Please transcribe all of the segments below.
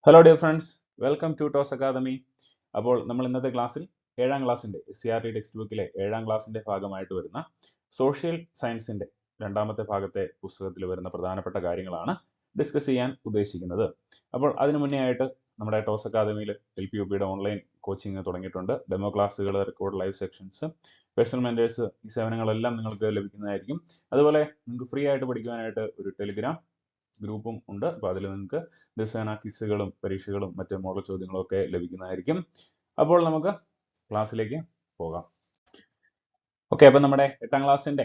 Hello dear friends, welcome to Toss Academy. അപ്പോൾ നമ്മൾ ഇന്നത്തെ ക്ലാസ്സിൽ 7ാം ക്ലാസ്സിൻ്റെ SCRT ടെക്സ്റ്റ് ബുക്കിലെ 7ാം ക്ലാസ്സിൻ്റെ ഭാഗമായിട്ട് വരുന്ന സോഷ്യൽ സയൻസിൻ്റെ രണ്ടാമത്തെ ഭാഗത്തെ പുസ്തകത്തിൽ വരുന്ന പ്രധാനപ്പെട്ട കാര്യങ്ങളാണ് ഡിസ്കസ് ചെയ്യാൻ ഉദ്ദേശിക്കുന്നത്. അപ്പോൾ അതിനു മുന്നേ ആയിട്ട് നമ്മുടെ ടോസ് അക്കാദമിയിൽ LPUPയുടെ ഓൺലൈൻ കോച്ചിങ് തുടങ്ങിയിട്ടുണ്ട്. ഡെമോ ക്ലാസ്സുകൾ, record live sections, personal mentors, ഈ സേവനങ്ങളെല്ലാം നിങ്ങൾക്ക് ലഭിക്കുന്നതായിരിക്കും. അതുപോലെ നിങ്ങൾക്ക് ഫ്രീ ആയിട്ട് പഠിക്കുവാനായിട്ട് ഒരു ടെലിഗ്രാം ഗ്രൂപ്പും ഉണ്ട്. അപ്പോൾ അതിൽ നിങ്ങൾക്ക് ദിവസേന ക്വിസുകളും പരീക്ഷകളും മറ്റ് മോഡൽ ചോദ്യങ്ങളും ഒക്കെ ലഭിക്കുന്നതായിരിക്കും. അപ്പോൾ നമുക്ക് ക്ലാസ്സിലേക്ക് പോകാം. ഓക്കെ, അപ്പം നമ്മുടെ 8ാം ക്ലാസ്സിൻ്റെ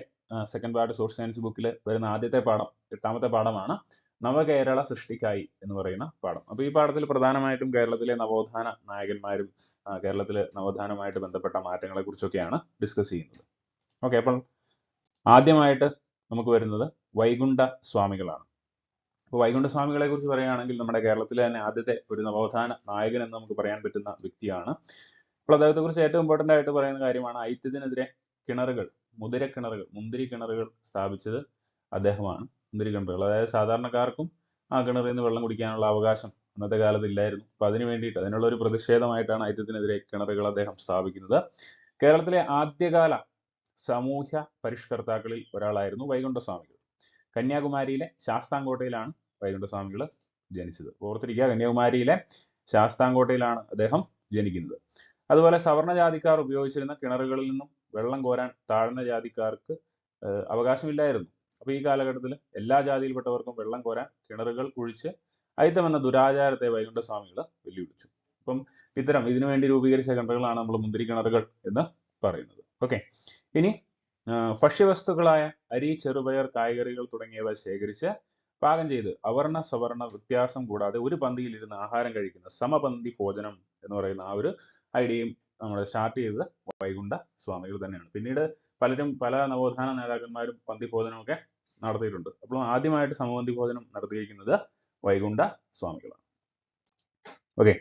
സെക്കൻഡ് പാർട്ട് സോഷ്യൽ സയൻസ് ബുക്കിൽ വരുന്ന ആദ്യത്തെ പാഠം, 8ാമത്തെ പാഠമാണ് നവകേരള സൃഷ്ടിക്കായി എന്ന് പറയുന്ന പാഠം. അപ്പോൾ ഈ പാഠത്തിൽ പ്രധാനമായിട്ടും കേരളത്തിലെ നവോത്ഥാന നായകന്മാരും കേരളത്തിലെ നവോത്ഥാനമായിട്ട് ബന്ധപ്പെട്ട മാറ്റങ്ങളെ കുറിച്ചൊക്കെയാണ് ഡിസ്കസ് ചെയ്യുന്നത്. ഓക്കെ, അപ്പോൾ ആദ്യമായിട്ട് നമുക്ക് വരുന്നത് വൈകുണ്ഠ സ്വാമികളാണ്. അപ്പോൾ വൈകുണ്ഠ സ്വാമികളെ കുറിച്ച് പറയുകയാണെങ്കിൽ നമ്മുടെ കേരളത്തിലെ തന്നെ ആദ്യത്തെ ഒരു നവോത്ഥാന നായകൻ എന്ന് നമുക്ക് പറയാൻ പറ്റുന്ന വ്യക്തിയാണ്. അപ്പോൾ അദ്ദേഹത്തെ കുറിച്ച് ഏറ്റവും ഇമ്പോർട്ടൻ്റ് ആയിട്ട് പറയുന്ന കാര്യമാണ് ഐത്യത്തിനെതിരെ കിണറുകൾ, മുന്തിരി കിണറുകൾ സ്ഥാപിച്ചത് അദ്ദേഹമാണ്. മുന്തിരി കിണറുകൾ, അതായത് സാധാരണക്കാർക്കും ആ കിണറിൽ നിന്ന് വെള്ളം കുടിക്കാനുള്ള അവകാശം അന്നത്തെ കാലത്ത് ഇല്ലായിരുന്നു. അപ്പോൾ അതിന് വേണ്ടിയിട്ട്, അതിനുള്ള ഒരു പ്രതിഷേധമായിട്ടാണ് ഐത്യത്തിനെതിരെ കിണറുകൾ അദ്ദേഹം സ്ഥാപിക്കുന്നത്. കേരളത്തിലെ ആദ്യകാല സാമൂഹ്യ പരിഷ്കർത്താക്കളിൽ ഒരാളായിരുന്നു വൈകുണ്ഠ സ്വാമികൾ. കന്യാകുമാരിയിലെ ശാസ്താംകോട്ടയിലാണ് വൈകുണ്ഠ സ്വാമികൾ ജനിച്ചത്. ഓർത്തിരിക്കുക, കന്യാകുമാരിയിലെ ശാസ്താംകോട്ടയിലാണ് അദ്ദേഹം ജനിക്കുന്നത്. അതുപോലെ സവർണ ജാതിക്കാർ ഉപയോഗിച്ചിരുന്ന കിണറുകളിൽ നിന്നും വെള്ളം കോരാൻ താഴ്ന്ന ജാതിക്കാർക്ക് അവകാശമില്ലായിരുന്നു. അപ്പോൾ ഈ കാലഘട്ടത്തിൽ എല്ലാ ജാതിയിൽപ്പെട്ടവർക്കും വെള്ളം കോരാൻ കിണറുകൾ കുഴിച്ച് അയിത്തം എന്ന ദുരാചാരത്തെ വൈകുണ്ഠ സ്വാമികൾ വെല്ലുവിളിച്ചു. അപ്പം ഇതിനു വേണ്ടി രൂപീകരിച്ച കിണറുകളാണ് നമ്മൾ മുന്തിരി കിണറുകൾ എന്ന് പറയുന്നത്. ഓക്കെ, ഇനി ഭക്ഷ്യവസ്തുക്കളായ അരി, ചെറുപയർ, കായ്കറികൾ തുടങ്ങിയവ ശേഖരിച്ച് പാകം ചെയ്ത് അവർണ സവർണ വ്യത്യാസം കൂടാതെ ഒരു പന്തിയിൽ ഇരുന്ന് ആഹാരം കഴിക്കുന്ന സമപന്തി ഭോജനം എന്ന് പറയുന്ന ആ ഒരു ഐഡിയയും നമ്മൾ സ്റ്റാർട്ട് ചെയ്തത് വൈകുണ്ഠ സ്വാമികൾ തന്നെയാണ്. പിന്നീട് പല നവോത്ഥാന നേതാക്കന്മാരും പന്തി ഭോജനമൊക്കെ നടത്തിയിട്ടുണ്ട്. അപ്പോൾ ആദ്യമായിട്ട് സമപന്തി ഭോജനം നടത്തിയിരിക്കുന്നത് വൈകുണ്ഠ സ്വാമികളാണ്. ഓക്കെ,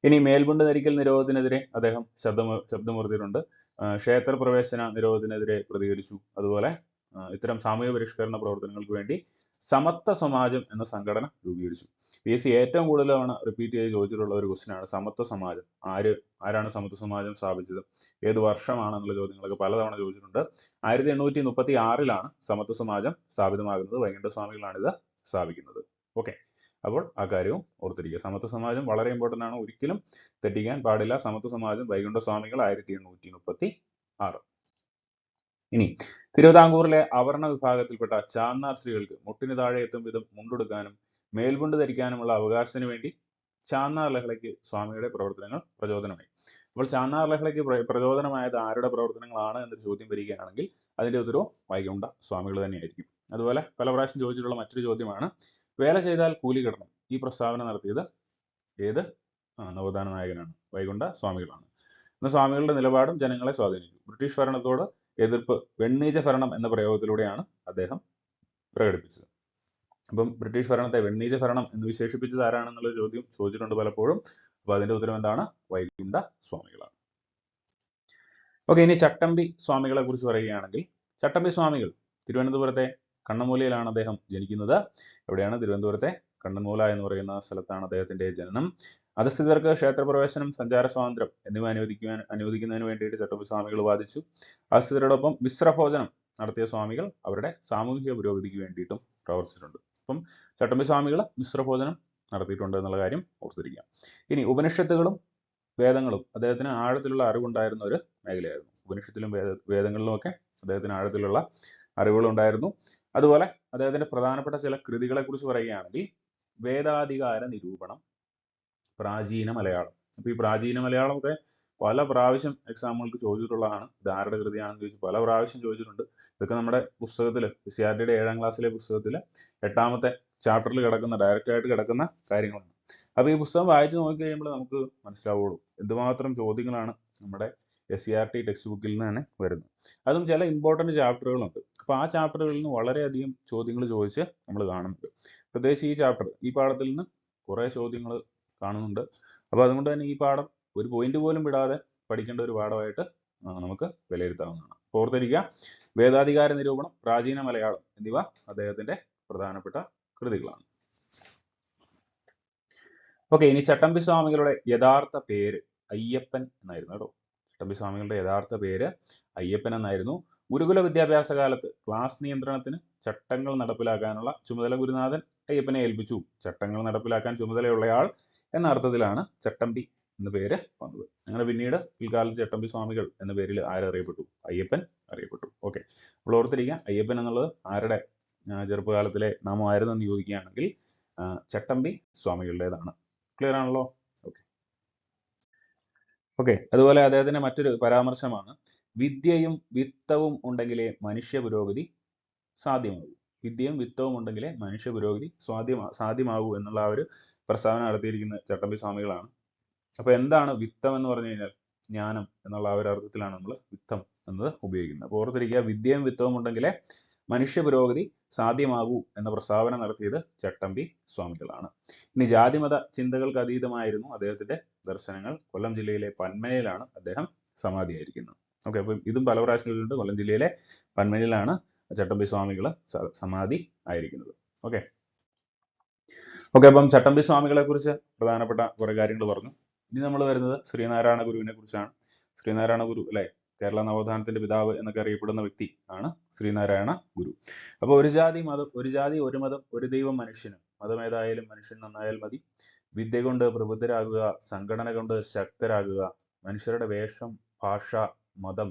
ഇനി മേൽമുണ്ട് ധരിക്കൽ നിരോധനത്തിനെതിരെ അദ്ദേഹം ശബ്ദമുയർത്തിയിട്ടുണ്ട്. ക്ഷേത്രപ്രവേശന നിരോധനത്തിനെതിരെ പ്രതികരിച്ചു. അതുപോലെ ഇത്തരം സാമൂഹ്യ പരിഷ്കരണ പ്രവർത്തനങ്ങൾക്ക് വേണ്ടി സമത്വ സമാജം എന്ന സംഘടന രൂപീകരിച്ചു. PSC ഏറ്റവും കൂടുതൽ തവണ റിപ്പീറ്റ് ചെയ്ത് ചോദിച്ചിട്ടുള്ള ഒരു ക്വസ്റ്റ്യൻ ആണ് സമത്വ സമാജം. ആരാണ് സമത്വ സമാജം സ്ഥാപിച്ചത്, ഏത് വർഷമാണെന്നുള്ള ചോദ്യങ്ങളൊക്കെ പലതവണ ചോദിച്ചിട്ടുണ്ട്. 1836 സമത്വ സമാജം സ്ഥാപിതമാകുന്നത്. വൈകുണ്ഠ സ്വാമികളാണ് ഇത് സ്ഥാപിക്കുന്നത്. ഓക്കെ, അപ്പോൾ ആ കാര്യവും ഓർത്തിരിക്കുക. സമത്വ സമാജം വളരെ ഇമ്പോർട്ടൻ്റ് ആണ്, ഒരിക്കലും തെറ്റിക്കാൻ പാടില്ല. സമത്വ സമാജം വൈകുണ്ഠ സ്വാമികൾ 1836. ഇനി തിരുവിതാംകൂറിലെ അവർണ വിഭാഗത്തിൽപ്പെട്ട ചാന്നാർ സ്ത്രീകൾക്ക് മുട്ടിന് താഴെ എത്തും വിധം മുണ്ടുടുക്കാനും മേൽമുണ്ട് ധരിക്കാനുമുള്ള അവകാശത്തിന് വേണ്ടി ചാന്നാർ ലഹളയ്ക്ക് സ്വാമിയുടെ പ്രവർത്തനങ്ങൾ പ്രചോദനമായി. അപ്പോൾ ചാന്നാർ ലഹളയ്ക്ക് പ്രചോദനമായത് ആരുടെ പ്രവർത്തനങ്ങളാണ് എന്നൊരു ചോദ്യം വരികയാണെങ്കിൽ അതിൻ്റെ ഉത്തരവും വൈകുണ്ഠ സ്വാമികൾ തന്നെയായിരിക്കും. അതുപോലെ പല പ്രാവശ്യം ചോദിച്ചിട്ടുള്ള മറ്റൊരു ചോദ്യമാണ് വേല ചെയ്താൽ കൂലി കിട്ടണം. ഈ പ്രസ്താവന നടത്തിയത് ഏത് നവോത്ഥാന നായകനാണ്? വൈകുണ്ഠ സ്വാമികളാണ്. എന്ന സ്വാമികളുടെ നിലപാടും ജനങ്ങളെ സ്വാധീനിച്ചു. ബ്രിട്ടീഷ് ഭരണത്തോട് എതിർപ്പ് വെണ്ണീച്ച ഭരണം എന്ന പ്രയോഗത്തിലൂടെയാണ് അദ്ദേഹം പ്രകടിപ്പിച്ചത്. അപ്പം ബ്രിട്ടീഷ് ഭരണത്തെ വെണ്ണീച്ച ഭരണം എന്ന് വിശേഷിപ്പിച്ചത് ആരാണെന്നുള്ള ചോദ്യം ചോദിച്ചിട്ടുണ്ട് പലപ്പോഴും. അപ്പോൾ അതിന്റെ ഉത്തരം എന്താണ്? വൈകുണ്ഠ സ്വാമികളാണ്. ഓക്കെ, ഇനി ചട്ടമ്പി സ്വാമികളെ കുറിച്ച് പറയുകയാണെങ്കിൽ ചട്ടമ്പി സ്വാമികൾ തിരുവനന്തപുരത്തെ കണ്ണമൂലയിലാണ് അദ്ദേഹം ജനിക്കുന്നത്. എവിടെയാണ്? തിരുവനന്തപുരത്തെ കണ്ണമൂല എന്ന് പറയുന്ന സ്ഥലത്താണ് അദ്ദേഹത്തിന്റെ ജനനം. അധസ്ഥിതർക്ക് ക്ഷേത്രപ്രവേശനം, സഞ്ചാര സ്വാതന്ത്ര്യം എന്നിവ അനുവദിക്കുന്നതിന് വേണ്ടിയിട്ട് ചട്ടമ്പി സ്വാമികൾ വാദിച്ചു. അധസ്ഥിതരോടൊപ്പം മിശ്രഭോജനം നടത്തിയ സ്വാമികൾ അവരുടെ സാമൂഹിക പുരോഗതിക്ക് വേണ്ടിയിട്ടും പ്രവർത്തിച്ചിട്ടുണ്ട്. അപ്പം ചട്ടമ്പി സ്വാമികൾ മിശ്രഭോജനം നടത്തിയിട്ടുണ്ട് എന്നുള്ള കാര്യം ഓർത്തിരിക്കാം. ഇനി ഉപനിഷത്തുകളും വേദങ്ങളും അദ്ദേഹത്തിന് ആഴത്തിലുള്ള അറിവുണ്ടായിരുന്ന ഒരു മേഖലയായിരുന്നു. ഉപനിഷത്തിലും വേദങ്ങളിലും ഒക്കെ അദ്ദേഹത്തിന് ആഴത്തിലുള്ള അറിവുകളുണ്ടായിരുന്നു. അതുപോലെ അദ്ദേഹത്തിന്റെ പ്രധാനപ്പെട്ട ചില കൃതികളെ കുറിച്ച് പറയുകയാണെങ്കിൽ വേദാധികാര നിരൂപണം, പ്രാചീന മലയാളം. അപ്പോൾ ഈ പ്രാചീന മലയാളം ഒക്കെ പല പ്രാവശ്യം എക്സാമുകൾക്ക് ചോദിച്ചിട്ടുള്ളതാണ്. ഇത് ആരുടെ കൃതിയാണെന്ന് ചോദിച്ച് പല പ്രാവശ്യം ചോദിച്ചിട്ടുണ്ട്. ഇതൊക്കെ നമ്മുടെ പുസ്തകത്തിൽ SCRTയുടെ 7ാം ക്ലാസ്സിലെ പുസ്തകത്തിൽ 8ാമത്തെ ചാപ്റ്ററിൽ കിടക്കുന്ന, ഡയറക്റ്റ് ആയിട്ട് കിടക്കുന്ന കാര്യങ്ങളാണ്. അപ്പോൾ ഈ പുസ്തകം വായിച്ച് നോക്കി കഴിയുമ്പോൾ നമുക്ക് മനസ്സിലാവുള്ളൂ എന്തുമാത്രം ചോദ്യങ്ങളാണ് നമ്മുടെ SCRT ടെക്സ്റ്റ് ബുക്കിൽ നിന്ന് തന്നെ വരുന്നത്. അതും ചില ഇമ്പോർട്ടൻറ്റ് ചാപ്റ്ററുകളുണ്ട്. അപ്പോൾ ആ ചാപ്റ്ററുകളിൽ നിന്ന് വളരെയധികം ചോദ്യങ്ങൾ ചോദിച്ച് നമ്മൾ കാണുന്നുണ്ട്. പ്രത്യേകിച്ച് ഈ പാഠത്തിൽ നിന്ന് കുറേ ചോദ്യങ്ങൾ കാണുന്നുണ്ട്. അപ്പോൾ അതുകൊണ്ട് തന്നെ ഈ പാഠം ഒരു പോയിന്റ് പോലും വിടാതെ പഠിക്കേണ്ട ഒരു പാഠമായിട്ട് നമുക്ക് വിലയിരുത്താവുന്നതാണ്. ഓർത്തിരിക്കുക, വേദാധികാര നിരൂപണം, പ്രാചീന മലയാളം എന്നിവ അദ്ദേഹത്തിന്റെ പ്രധാനപ്പെട്ട കൃതികളാണ്. ഓക്കെ, ഇനി ചട്ടമ്പി സ്വാമികളുടെ യഥാർത്ഥ പേര് അയ്യപ്പൻ എന്നായിരുന്നു കേട്ടോ. ചട്ടമ്പി സ്വാമികളുടെ യഥാർത്ഥ പേര് അയ്യപ്പൻ എന്നായിരുന്നു. ഗുരുകുല വിദ്യാഭ്യാസ കാലത്ത് ക്ലാസ് നിയന്ത്രണത്തിന് ചട്ടങ്ങൾ നടപ്പിലാക്കാനുള്ള ചുമതല ഗുരുനാഥൻ അയ്യപ്പനെ ഏൽപ്പിച്ചു. ചട്ടങ്ങൾ നടപ്പിലാക്കാൻ ചുമതലയുള്ളയാൾ എന്ന അർത്ഥത്തിലാണ് ചട്ടമ്പി എന്ന പേര് വന്നത്. അങ്ങനെ പിന്നീട് പിൽക്കാലത്ത് ചട്ടമ്പി സ്വാമികൾ എന്ന പേരിൽ ആരറിയപ്പെട്ടു? അയ്യപ്പൻ അറിയപ്പെട്ടു. ഓക്കെ, അപ്പോൾ ഓർത്തിരിക്കുക, അയ്യപ്പൻ എന്നുള്ളത് ആരുടെ ചെറുപ്പകാലത്തിലെ നാമമായിരുന്നു എന്ന് ചോദിക്കുകയാണെങ്കിൽ ചട്ടമ്പി സ്വാമികളുടേതാണ്. ക്ലിയർ ആണല്ലോ? ഓക്കെ, അതുപോലെ അദ്ദേഹത്തിന്റെ മറ്റൊരു പരാമർശമാണ് വിദ്യയും വിത്തവും ഉണ്ടെങ്കിലേ മനുഷ്യ പുരോഗതി സാധ്യമാകൂ. വിദ്യയും വിത്തവും ഉണ്ടെങ്കിലേ മനുഷ്യ പുരോഗതി സാധ്യമാകൂ എന്നുള്ള ആ ഒരു പ്രസ്താവന നടത്തിയിരിക്കുന്ന ചട്ടമ്പി സ്വാമികളാണ്. അപ്പൊ എന്താണ് വിത്തം എന്ന് പറഞ്ഞു കഴിഞ്ഞാൽ ജ്ഞാനം എന്നുള്ള ആ ഒരു അർത്ഥത്തിലാണ് നമ്മൾ വിത്തം എന്നത് ഉപയോഗിക്കുന്നത്. അപ്പോൾ ഓർത്തിരിക്കുക, വിദ്യയും വിത്തവും ഉണ്ടെങ്കിലേ മനുഷ്യ പുരോഗതി സാധ്യമാകൂ എന്ന പ്രസ്താവന നടത്തിയത് ചട്ടമ്പി സ്വാമികളാണ്. ഇനി ജാതിമത ചിന്തകൾക്ക് അതീതമായിരുന്നു അദ്ദേഹത്തിന്റെ ദർശനങ്ങൾ. കൊല്ലം ജില്ലയിലെ പന്മനയിലാണ് അദ്ദേഹം സമാധിയായിരിക്കുന്നത്. ഓക്കെ, അപ്പം ഇതും പല പ്രാവശ്യങ്ങളുണ്ട്. കൊല്ലം ജില്ലയിലെ പന്മനയിലാണ് ചട്ടമ്പി സ്വാമികൾ സമാധി ആയിരിക്കുന്നത്. ഓക്കെ, അപ്പം ചട്ടമ്പി സ്വാമികളെ കുറിച്ച് പ്രധാനപ്പെട്ട കുറെ കാര്യങ്ങൾ പറഞ്ഞു. ഇനി നമ്മൾ വരുന്നത് ശ്രീനാരായണ ഗുരുവിനെ കുറിച്ചാണ്. ശ്രീനാരായണ ഗുരു അല്ലെ, കേരള നവോത്ഥാനത്തിന്റെ പിതാവ് എന്നൊക്കെ അറിയപ്പെടുന്ന വ്യക്തി ആണ് ശ്രീനാരായണ ഗുരു. അപ്പോൾ ഒരു ജാതി ഒരു മതം ഒരു ദൈവം മനുഷ്യന്, മതമേതായാലും മനുഷ്യൻ നന്നായാൽ മതി. വിദ്യ കൊണ്ട് പ്രബുദ്ധരാകുക, സംഘടന കൊണ്ട് ശക്തരാകുക, മനുഷ്യരുടെ വേഷം, ഭാഷ, മതം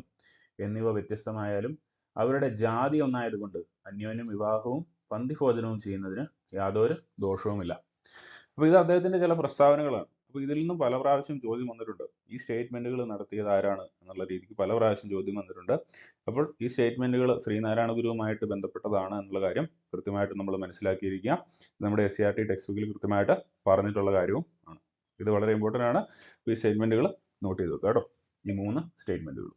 എന്നിവ വ്യത്യസ്തമായാലും അവരുടെ ജാതി ഒന്നായതുകൊണ്ട് അന്യോന്യം വിവാഹവും പന്തിഭോജനവും ചെയ്യുന്നതിന് യാതൊരു ദോഷവുമില്ല. അപ്പൊ ഇത് അദ്ദേഹത്തിന്റെ ചില പ്രസ്താവനകളാണ്. അപ്പൊ ഇതിൽ നിന്നും പല പ്രാവശ്യം ചോദ്യം വന്നിട്ടുണ്ട്. ഈ സ്റ്റേറ്റ്മെന്റുകൾ നടത്തിയത് ആരാണ് എന്നുള്ള രീതിക്ക് പല പ്രാവശ്യം ചോദ്യം വന്നിട്ടുണ്ട്. അപ്പോൾ ഈ സ്റ്റേറ്റ്മെന്റുകൾ ശ്രീനാരായണ ഗുരുവുമായിട്ട് ബന്ധപ്പെട്ടതാണ് എന്നുള്ള കാര്യം കൃത്യമായിട്ട് നമ്മൾ മനസ്സിലാക്കിയിരിക്കുക. നമ്മുടെ SCERT ടെക്സ്റ്റ് ബുക്കിൽ കൃത്യമായിട്ട് പറഞ്ഞിട്ടുള്ള കാര്യവും ആണ്. ഇത് വളരെ ഇമ്പോർട്ടൻ്റ് ആണ്. ഈ സ്റ്റേറ്റ്മെന്റുകൾ നോട്ട് ചെയ്ത് വെക്കുക കേട്ടോ, ഈ 3 സ്റ്റേറ്റ്മെന്റുകൾ.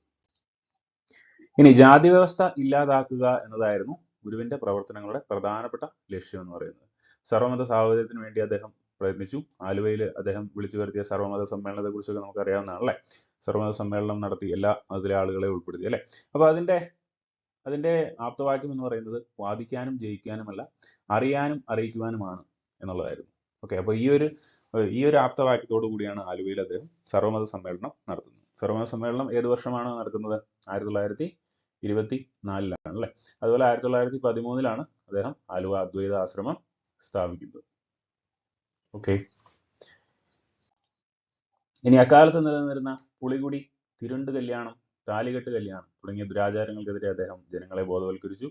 ഇനി ജാതി വ്യവസ്ഥ ഇല്ലാതാക്കുക എന്നതായിരുന്നു ഗുരുവിന്റെ പ്രവർത്തനങ്ങളുടെ പ്രധാനപ്പെട്ട ലക്ഷ്യം എന്ന് പറയുന്നത്. സർവമത സാഹോദര്യത്തിന് വേണ്ടി അദ്ദേഹം പ്രയത്നിച്ചു. ആലുവയിൽ അദ്ദേഹം വിളിച്ചു വരുത്തിയ സർവമത സമ്മേളനത്തെ കുറിച്ചൊക്കെ നമുക്ക് അറിയാവുന്നതാണ് അല്ലെ. സർവമത സമ്മേളനം നടത്തി എല്ലാ മതത്തിലെ ആളുകളെ ഉൾപ്പെടുത്തി അല്ലെ. അപ്പൊ അതിന്റെ ആപ്തവാക്യം എന്ന് പറയുന്നത് വാദിക്കാനും ജയിക്കാനുമല്ല, അറിയാനും അറിയിക്കുവാനുമാണ് എന്നുള്ളതായിരുന്നു. ഓക്കെ, അപ്പൊ ഈ ഒരു ആപ്തവാക്യത്തോടു കൂടിയാണ് ആലുവയിൽ അദ്ദേഹം സർവമത സമ്മേളനം നടത്തുന്നത്. സർവമത സമ്മേളനം ഏത് വർഷമാണ് നടക്കുന്നത്? 1924 അല്ലെ. അതുപോലെ 1913 അദ്ദേഹം ആലുവ അദ്വൈത ആശ്രമം സ്ഥാപിക്കുന്നത്. ഓക്കെ, ഇനി അക്കാലത്ത് നിലനിന്നിരുന്ന പുളികുടി, തിരുണ്ട് കല്യാണം, താലികെട്ട് കല്യാണം തുടങ്ങിയ ദുരാചാരങ്ങൾക്കെതിരെ അദ്ദേഹം ജനങ്ങളെ ബോധവൽക്കരിച്ചു.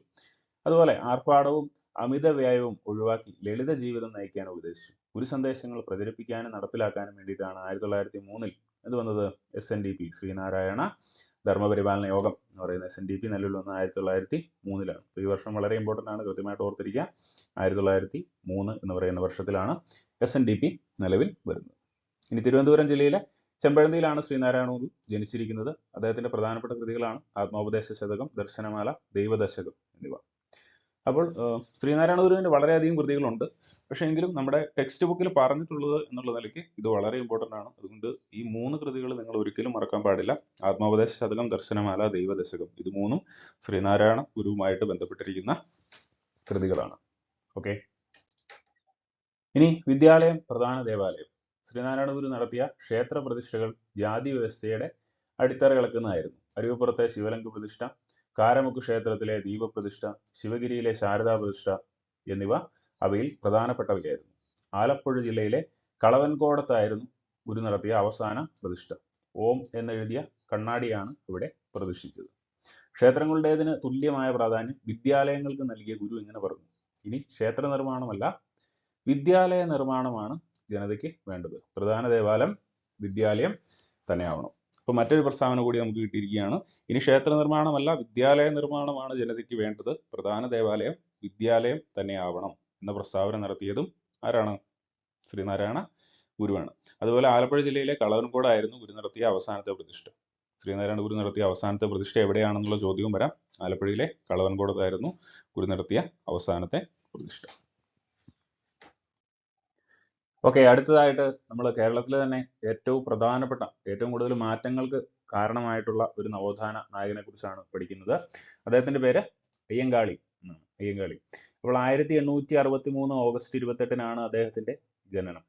അതുപോലെ ആർഭാടവും അമിത വ്യയവും ഒഴിവാക്കി ലളിത ജീവിതം നയിക്കാൻ ഉപദേശിച്ചു. ഗുരു സന്ദേശങ്ങൾ പ്രചരിപ്പിക്കാനും നടപ്പിലാക്കാനും വേണ്ടിയിട്ടാണ് 1903 ഇത് വന്നത്. SNDP, ശ്രീനാരായണ ധർമ്മപരിപാലന യോഗം എന്ന് പറയുന്ന SNDP നിലവിൽ വന്നത് 1903. ഈ വർഷം വളരെ ഇമ്പോർട്ടൻ്റ് ആണ്, കൃത്യമായിട്ട് ഓർത്തിരിക്കുക. 1903 എന്ന് പറയുന്ന വർഷത്തിലാണ് SNDP നിലവിൽ വരുന്നത്. ഇനി തിരുവനന്തപുരം ജില്ലയിലെ ചെമ്പഴന്തിയിലാണ് ശ്രീനാരായണ ഗുരു ജനിച്ചിരിക്കുന്നത്. അദ്ദേഹത്തിന്റെ പ്രധാനപ്പെട്ട കൃതികളാണ് ആത്മോപദേശ ശതകം, ദർശനമാല, ദൈവദശകം എന്നിവ. അപ്പോൾ ശ്രീനാരായണ ഗുരുവിന്റെ വളരെയധികം കൃതികളുണ്ട്. പക്ഷേ എങ്കിലും നമ്മുടെ ടെക്സ്റ്റ് ബുക്കിൽ പറഞ്ഞിട്ടുള്ളത് എന്നുള്ള നിലയ്ക്ക് ഇത് വളരെ ഇമ്പോർട്ടൻ്റ് ആണ്. അതുകൊണ്ട് ഈ 3 കൃതികൾ നിങ്ങൾ ഒരിക്കലും മറക്കാൻ പാടില്ല. ആത്മോപദേശ ശതകം, ദർശനമാല, ദൈവദശകം, ഇത് 3 ശ്രീനാരായണ ഗുരുവുമായിട്ട് ബന്ധപ്പെട്ടിരിക്കുന്ന കൃതികളാണ്. ഓക്കെ, ഇനി വിദ്യാലയം, പ്രധാന ദേവാലയം. ശ്രീനാരായണ ഗുരു നടത്തിയ ക്ഷേത്ര പ്രതിഷ്ഠകൾ ജാതി വ്യവസ്ഥയുടെ അടിത്തറ ഇളക്കുന്നതായിരുന്നു. അരുവിപ്പുറത്തെ ശിവലിംഗ പ്രതിഷ്ഠ, കാരമുക്ക് ക്ഷേത്രത്തിലെ ദീപപ്രതിഷ്ഠ, ശിവഗിരിയിലെ ശാരദാ പ്രതിഷ്ഠ എന്നിവ അവയിൽ പ്രധാനപ്പെട്ടവയായിരുന്നു. ആലപ്പുഴ ജില്ലയിലെ കളവൻകോടത്തായിരുന്നു ഗുരു നടത്തിയ അവസാന പ്രതിഷ്ഠ. ഓം എന്നെഴുതിയ കണ്ണാടിയാണ് ഇവിടെ പ്രതിഷ്ഠിച്ചത്. ക്ഷേത്രങ്ങളുടേതിന് തുല്യമായ പ്രാധാന്യം വിദ്യാലയങ്ങൾക്ക് നൽകിയ ഗുരു ഇങ്ങനെ പറഞ്ഞു: ഇനി ക്ഷേത്ര നിർമ്മാണമല്ല, വിദ്യാലയ നിർമ്മാണമാണ് ജനതയ്ക്ക് വേണ്ടത്. പ്രധാന ദേവാലയം വിദ്യാലയം തന്നെയാവണം. അപ്പൊ മറ്റൊരു പ്രസ്താവന കൂടി നമുക്ക് കിട്ടിയിരിക്കുകയാണ്. ഇനി ക്ഷേത്ര നിർമ്മാണമല്ല, വിദ്യാലയ നിർമ്മാണമാണ് ജനതയ്ക്ക് വേണ്ടത്. പ്രധാന ദേവാലയം വിദ്യാലയം തന്നെയാവണം എന്ന പ്രസ്താവന നടത്തിയതും ആരാണ്? ശ്രീനാരായണ ഗുരുവാണ്. അതുപോലെ ആലപ്പുഴ ജില്ലയിലെ കളവൻകോടായിരുന്നു ഗുരു നടത്തിയ അവസാനത്തെ പ്രതിഷ്ഠ. ശ്രീനാരായണ ഗുരു നടത്തിയ അവസാനത്തെ പ്രതിഷ്ഠ എവിടെയാണെന്നുള്ള ചോദ്യവും വരാം. ആലപ്പുഴയിലെ കളവൻകോടത്തായിരുന്നു ഗുരു നടത്തിയ അവസാനത്തെ പ്രതിഷ്ഠ. ഓക്കെ, അടുത്തതായിട്ട് നമ്മൾ കേരളത്തിലെ തന്നെ ഏറ്റവും പ്രധാനപ്പെട്ട, ഏറ്റവും കൂടുതൽ മാറ്റങ്ങൾക്ക് കാരണമായിട്ടുള്ള ഒരു നവോത്ഥാന നായകനെ കുറിച്ചാണ് പഠിക്കുന്നത്. അദ്ദേഹത്തിന്റെ പേര് അയ്യങ്കാളി എന്നാണ്. അയ്യങ്കാളി. അപ്പോൾ 1863 ഓഗസ്റ്റ് 28 അദ്ദേഹത്തിന്റെ ജനനം.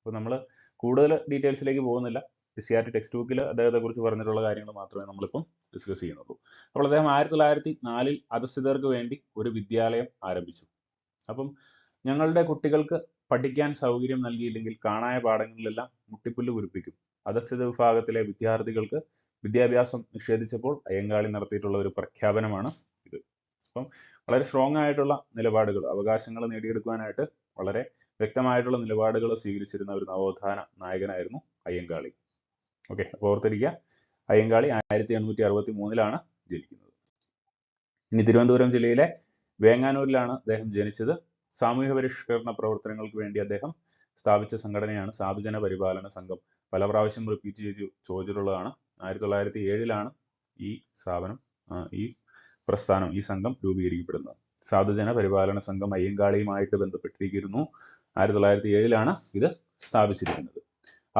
അപ്പോൾ നമ്മൾ കൂടുതൽ ഡീറ്റെയിൽസിലേക്ക് പോകുന്നില്ല. CRT ടെക്സ്റ്റ് ബുക്കിൽ അദ്ദേഹത്തെ കുറിച്ച് പറഞ്ഞിട്ടുള്ള കാര്യങ്ങൾ മാത്രമേ നമ്മളിപ്പം ഡിസ്കസ് ചെയ്യുന്നുള്ളൂ. അപ്പോൾ അദ്ദേഹം 1904 അധസ്ഥിതർക്ക് വേണ്ടി ഒരു വിദ്യാലയം ആരംഭിച്ചു. അപ്പം ഞങ്ങളുടെ കുട്ടികൾക്ക് പഠിക്കാൻ സൗകര്യം നൽകിയില്ലെങ്കിൽ കാണായ പാഠങ്ങളിലെല്ലാം മുട്ടിപ്പുല്ല് കുറിപ്പിക്കും. അധസ്ഥിത വിഭാഗത്തിലെ വിദ്യാർത്ഥികൾക്ക് വിദ്യാഭ്യാസം നിഷേധിച്ചപ്പോൾ അയ്യങ്കാളി നടത്തിയിട്ടുള്ള ഒരു പ്രഖ്യാപനമാണ് ഇത്. അപ്പം വളരെ സ്ട്രോങ് ആയിട്ടുള്ള നിലപാടുകൾ, അവകാശങ്ങൾ നേടിയെടുക്കുവാനായിട്ട് വളരെ വ്യക്തമായിട്ടുള്ള നിലപാടുകൾ സ്വീകരിച്ചിരുന്ന ഒരു നവോത്ഥാന നായകനായിരുന്നു അയ്യങ്കാളി. ഓക്കെ, അപ്പോൾ ഓർത്തിരിക്കുക, അയ്യങ്കാളി 1863 ജനിക്കുന്നത്. ഇനി തിരുവനന്തപുരം ജില്ലയിലെ വേങ്ങാനൂരിലാണ് അദ്ദേഹം ജനിച്ചത്. സാമൂഹ്യ പരിഷ്കരണ പ്രവർത്തനങ്ങൾക്ക് വേണ്ടി അദ്ദേഹം സ്ഥാപിച്ച സംഘടനയാണ് സാധുജന പരിപാലന സംഘം. പല പ്രാവശ്യം റിപ്പീറ്റ് ചെയ്ത് ചോദിച്ചിട്ടുള്ളതാണ്. 1907 ഈ സ്ഥാപനം, ഈ പ്രസ്ഥാനം, ഈ സംഘം രൂപീകരിക്കപ്പെടുന്നത്. സാധുജന പരിപാലന സംഘം അയ്യങ്കാളിയുമായിട്ട് ബന്ധപ്പെട്ടിരിക്കുന്നു. 1907 ഇത് സ്ഥാപിച്ചിരിക്കുന്നത്.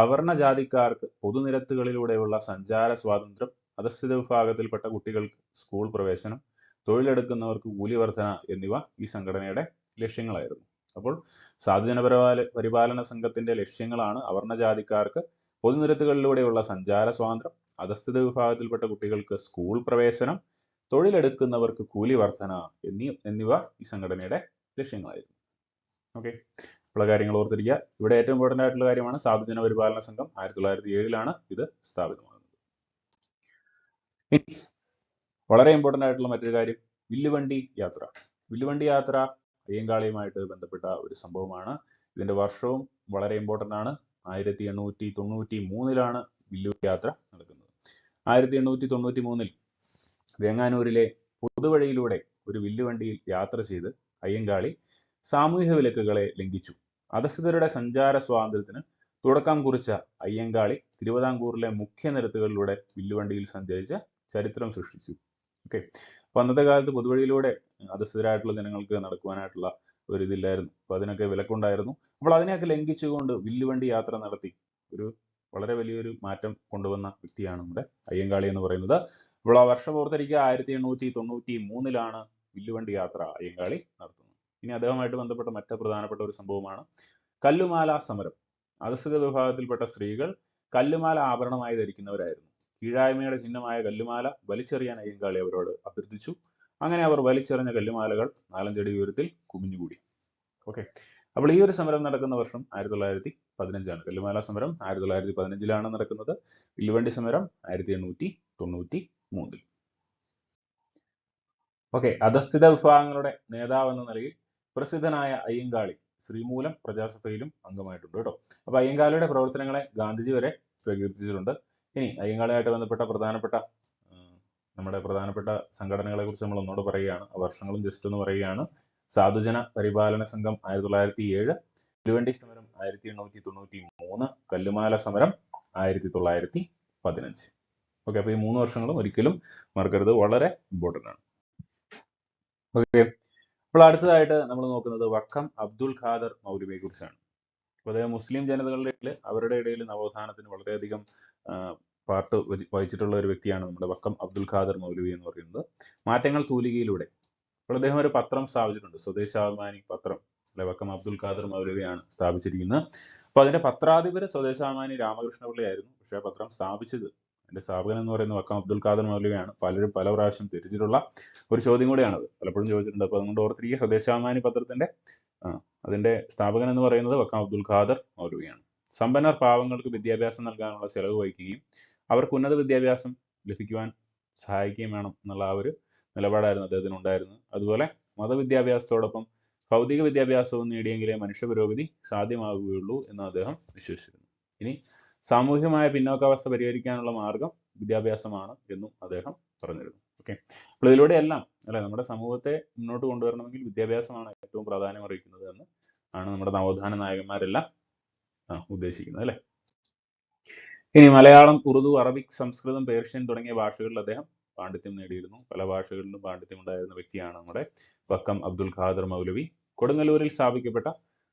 അവർണ ജാതിക്കാർക്ക് പൊതുനിരത്തുകളിലൂടെയുള്ള സഞ്ചാര സ്വാതന്ത്ര്യം, അധസ്ഥിത വിഭാഗത്തിൽപ്പെട്ട കുട്ടികൾക്ക് സ്കൂൾ പ്രവേശനം, തൊഴിലെടുക്കുന്നവർക്ക് കൂലി വർധന എന്നിവ ഈ സംഘടനയുടെ ലക്ഷ്യങ്ങളായിരുന്നു. അപ്പോൾ സാധുജന പരിപാലന സംഘത്തിന്റെ ലക്ഷ്യങ്ങളാണ് അവർണ ജാതിക്കാർക്ക് പൊതുനിരത്തുകളിലൂടെയുള്ള സഞ്ചാര സ്വാതന്ത്ര്യം, അധസ്ഥിത വിഭാഗത്തിൽപ്പെട്ട കുട്ടികൾക്ക് സ്കൂൾ പ്രവേശനം, തൊഴിലെടുക്കുന്നവർക്ക് കൂലി വർധന എന്നിവ ഈ സംഘടനയുടെ ലക്ഷ്യങ്ങളായിരുന്നു. ഓക്കെ, ഉള്ള കാര്യങ്ങൾ ഓർത്തിരിക്കുക. ഇവിടെ ഏറ്റവും ഇമ്പോർട്ടൻ്റ് ആയിട്ടുള്ള കാര്യമാണ് സാധുജന പരിപാലന സംഘം 1907 ഇത് സ്ഥാപിതമാകുന്നത്. വളരെ ഇമ്പോർട്ടൻ്റ് ആയിട്ടുള്ള മറ്റൊരു കാര്യം, വില്ലുവണ്ടി യാത്ര. വില്ലുവണ്ടി യാത്ര അയ്യങ്കാളിയുമായിട്ട് ബന്ധപ്പെട്ട ഒരു സംഭവമാണ്. ഇതിന്റെ വർഷവും വളരെ ഇമ്പോർട്ടൻ്റ് ആണ്. 1893 വില്ലുവണ്ടി യാത്ര നടക്കുന്നത്. 1893 വേങ്ങാനൂരിലെ പൊതുവഴിയിലൂടെ ഒരു വില്ലുവണ്ടിയിൽ യാത്ര ചെയ്ത് അയ്യങ്കാളി സാമൂഹ്യ വിലക്കുകളെ ലംഘിച്ചു. അധസ്ഥിതരുടെ സഞ്ചാര സ്വാതന്ത്ര്യത്തിന് തുടക്കം കുറിച്ച അയ്യങ്കാളി തിരുവിതാംകൂറിലെ മുഖ്യ നിരത്തുകളിലൂടെ വില്ലുവണ്ടിയിൽ സഞ്ചരിച്ച് ചരിത്രം സൃഷ്ടിച്ചു. ഓക്കെ, അപ്പൊ അന്നത്തെ കാലത്ത് പൊതുവഴിയിലൂടെ അധസ്ഥിതരായിട്ടുള്ള ജനങ്ങൾക്ക് നടക്കുവാനായിട്ടുള്ള ഒരു ഇതില്ലായിരുന്നു. അപ്പൊ അതിനൊക്കെ വിലക്കുണ്ടായിരുന്നു. അപ്പോൾ അതിനെയൊക്കെ ലംഘിച്ചുകൊണ്ട് വില്ലുവണ്ടി യാത്ര നടത്തി ഒരു വളരെ വലിയൊരു മാറ്റം കൊണ്ടുവന്ന വ്യക്തിയാണ് നമ്മുടെ അയ്യങ്കാളി എന്ന് പറയുന്നത്. അപ്പോൾ ആ വർഷം ഓർത്തിരിക്കുക, 1893 വില്ലുവണ്ടി യാത്ര അയ്യങ്കാളി നടത്തുന്നത്. ഇനി അദ്ദേഹവുമായിട്ട് ബന്ധപ്പെട്ട മറ്റു പ്രധാനപ്പെട്ട ഒരു സംഭവമാണ് കല്ലുമാല സമരം. അധസ്ഥിത വിഭാഗത്തിൽപ്പെട്ട സ്ത്രീകൾ കല്ലുമാല ആഭരണമായി ധരിക്കുന്നവരായിരുന്നു. കീഴായ്മയുടെ ചിഹ്നമായ കല്ലുമാല വലിച്ചെറിയാൻ അയ്യങ്കാളി അവരോട് അഭ്യർത്ഥിച്ചു. അങ്ങനെ അവർ വലിച്ചെറിഞ്ഞ കല്ലുമാലകൾ 4 അടി ഉയരത്തിൽ കുമിഞ്ഞുകൂടി. ഓക്കെ, അപ്പോൾ ഈ ഒരു സമരം നടക്കുന്ന വർഷം 1915. കല്ലുമാല സമരം 1915 നടക്കുന്നത്. വില്ലുവണ്ടി സമരം 1893. ഓക്കെ, അധസ്ഥിത വിഭാഗങ്ങളുടെ നേതാവ് എന്ന നിലയിൽ പ്രസിദ്ധനായ അയ്യങ്കാളി ശ്രീമൂലം പ്രജാസഭയിലും അംഗമായിട്ടുണ്ട് കേട്ടോ. അപ്പൊ അയ്യങ്കാളിയുടെ പ്രവർത്തനങ്ങളെ ഗാന്ധിജി വരെ പ്രകീർത്തിച്ചിട്ടുണ്ട്. ഇനി അയ്യങ്കാളിയായിട്ട് ബന്ധപ്പെട്ട നമ്മുടെ പ്രധാനപ്പെട്ട സംഘടനകളെ കുറിച്ച് നമ്മൾ ഒന്നുകൂടെ പറയുകയാണ്. ആ വർഷങ്ങളും ജസ്റ്റ് ഒന്ന് പറയുകയാണ്. സാധുജന പരിപാലന സംഘം 1907, വില്ലുവണ്ടി സമരം 1893, കല്ലുമാല സമരം 1915. ഓക്കെ, അപ്പൊ ഈ 3 വർഷങ്ങളും ഒരിക്കലും മറക്കരുത്, വളരെ ഇമ്പോർട്ടൻ്റ് ആണ്. ഓക്കെ, അപ്പോൾ അടുത്തതായിട്ട് നമ്മൾ നോക്കുന്നത് വക്കം അബ്ദുൽ ഖാദർ മൗലവിയെ കുറിച്ചാണ്. അപ്പോൾ അദ്ദേഹം മുസ്ലിം ജനതകളുടെ ഇടയിൽ, അവരുടെ ഇടയിൽ നവോത്ഥാനത്തിന് വളരെയധികം പാർട്ട് വഹിച്ചിട്ടുള്ള ഒരു വ്യക്തിയാണ് നമ്മുടെ വക്കം അബ്ദുൽ ഖാദർ മൗലവി എന്ന് പറയുന്നത്. മാറ്റങ്ങൾ തൂലികയിലൂടെ. അപ്പോൾ അദ്ദേഹം ഒരു പത്രം സ്ഥാപിച്ചിട്ടുണ്ട്, സ്വദേശാഭിമാനി പത്രം. അല്ലെ, വക്കം അബ്ദുൽ ഖാദർ മൗലവിയാണ് സ്ഥാപിച്ചിരിക്കുന്നത്. അപ്പോൾ അതിന്റെ പത്രാധിപർ സ്വദേശാഭിമാനി രാമകൃഷ്ണപിള്ള ആയിരുന്നു. പക്ഷേ ആ പത്രം സ്ഥാപിച്ചത്, അതിന്റെ സ്ഥാപകൻ എന്ന് പറയുന്നത് വക്കം അബ്ദുൽ ഖാദർ മൗലവിയാണ്. പലരും പല പ്രാവശ്യം തിരിച്ചിട്ടുള്ള ഒരു ചോദ്യം കൂടിയാണത്, പലപ്പോഴും ചോദിച്ചിട്ടുണ്ട്. അപ്പോൾ അതുകൊണ്ട് ഓർത്തിരിക്കുക, സ്വദേശാഭിമാനി പത്രത്തിന്റെ അതിന്റെ സ്ഥാപകൻ എന്ന് പറയുന്നത് വക്കം അബ്ദുൽ ഖാദർ മൗലവിയാണ്. സമ്പന്നർ പാവങ്ങൾക്ക് വിദ്യാഭ്യാസം നൽകാനുള്ള ചെലവ് വഹിക്കുകയും അവർക്ക് ഉന്നത വിദ്യാഭ്യാസം ലഭിക്കുവാൻ സഹായിക്കുകയും വേണം എന്നുള്ള ആ ഒരു നിലപാടായിരുന്നു അദ്ദേഹത്തിന് ഉണ്ടായിരുന്നത്. അതുപോലെ മതവിദ്യാഭ്യാസത്തോടൊപ്പം ഭൗതിക വിദ്യാഭ്യാസവും നേടിയെങ്കിലേ മനുഷ്യ പുരോഗതി സാധ്യമാവുകയുള്ളൂ എന്ന് അദ്ദേഹം വിശ്വസിച്ചിരുന്നു. ഇനി സാമൂഹികമായ പിന്നോക്കാവസ്ഥ പരിഹരിക്കാനുള്ള മാർഗം വിദ്യാഭ്യാസമാണ് എന്നും അദ്ദേഹം പറഞ്ഞിരുന്നു. ഓക്കെ, അപ്പോൾ ഇതിലൂടെ എല്ലാം അല്ലെ, നമ്മുടെ സമൂഹത്തെ മുന്നോട്ട് കൊണ്ടുവരണമെങ്കിൽ വിദ്യാഭ്യാസമാണ് ഏറ്റവും പ്രാധാന്യം അറിയിക്കുന്നത് എന്ന് ആണ് നമ്മുടെ നവോത്ഥാന നായകന്മാരെല്ലാം ഉദ്ദേശിക്കുന്നത് അല്ലെ. ഇനി മലയാളം, ഉറുദു, അറബിക്, സംസ്കൃതം, പേർഷ്യൻ തുടങ്ങിയ ഭാഷകളിൽ അദ്ദേഹം പാണ്ഡിത്യം നേടിയിരുന്നു. പല ഭാഷകളിലും പാണ്ഡിത്യം ഉണ്ടായിരുന്ന വ്യക്തിയാണ് നമ്മുടെ വക്കം അബ്ദുൽ ഖാദർ മൗലവി. കൊടുങ്ങല്ലൂരിൽ സ്ഥാപിക്കപ്പെട്ട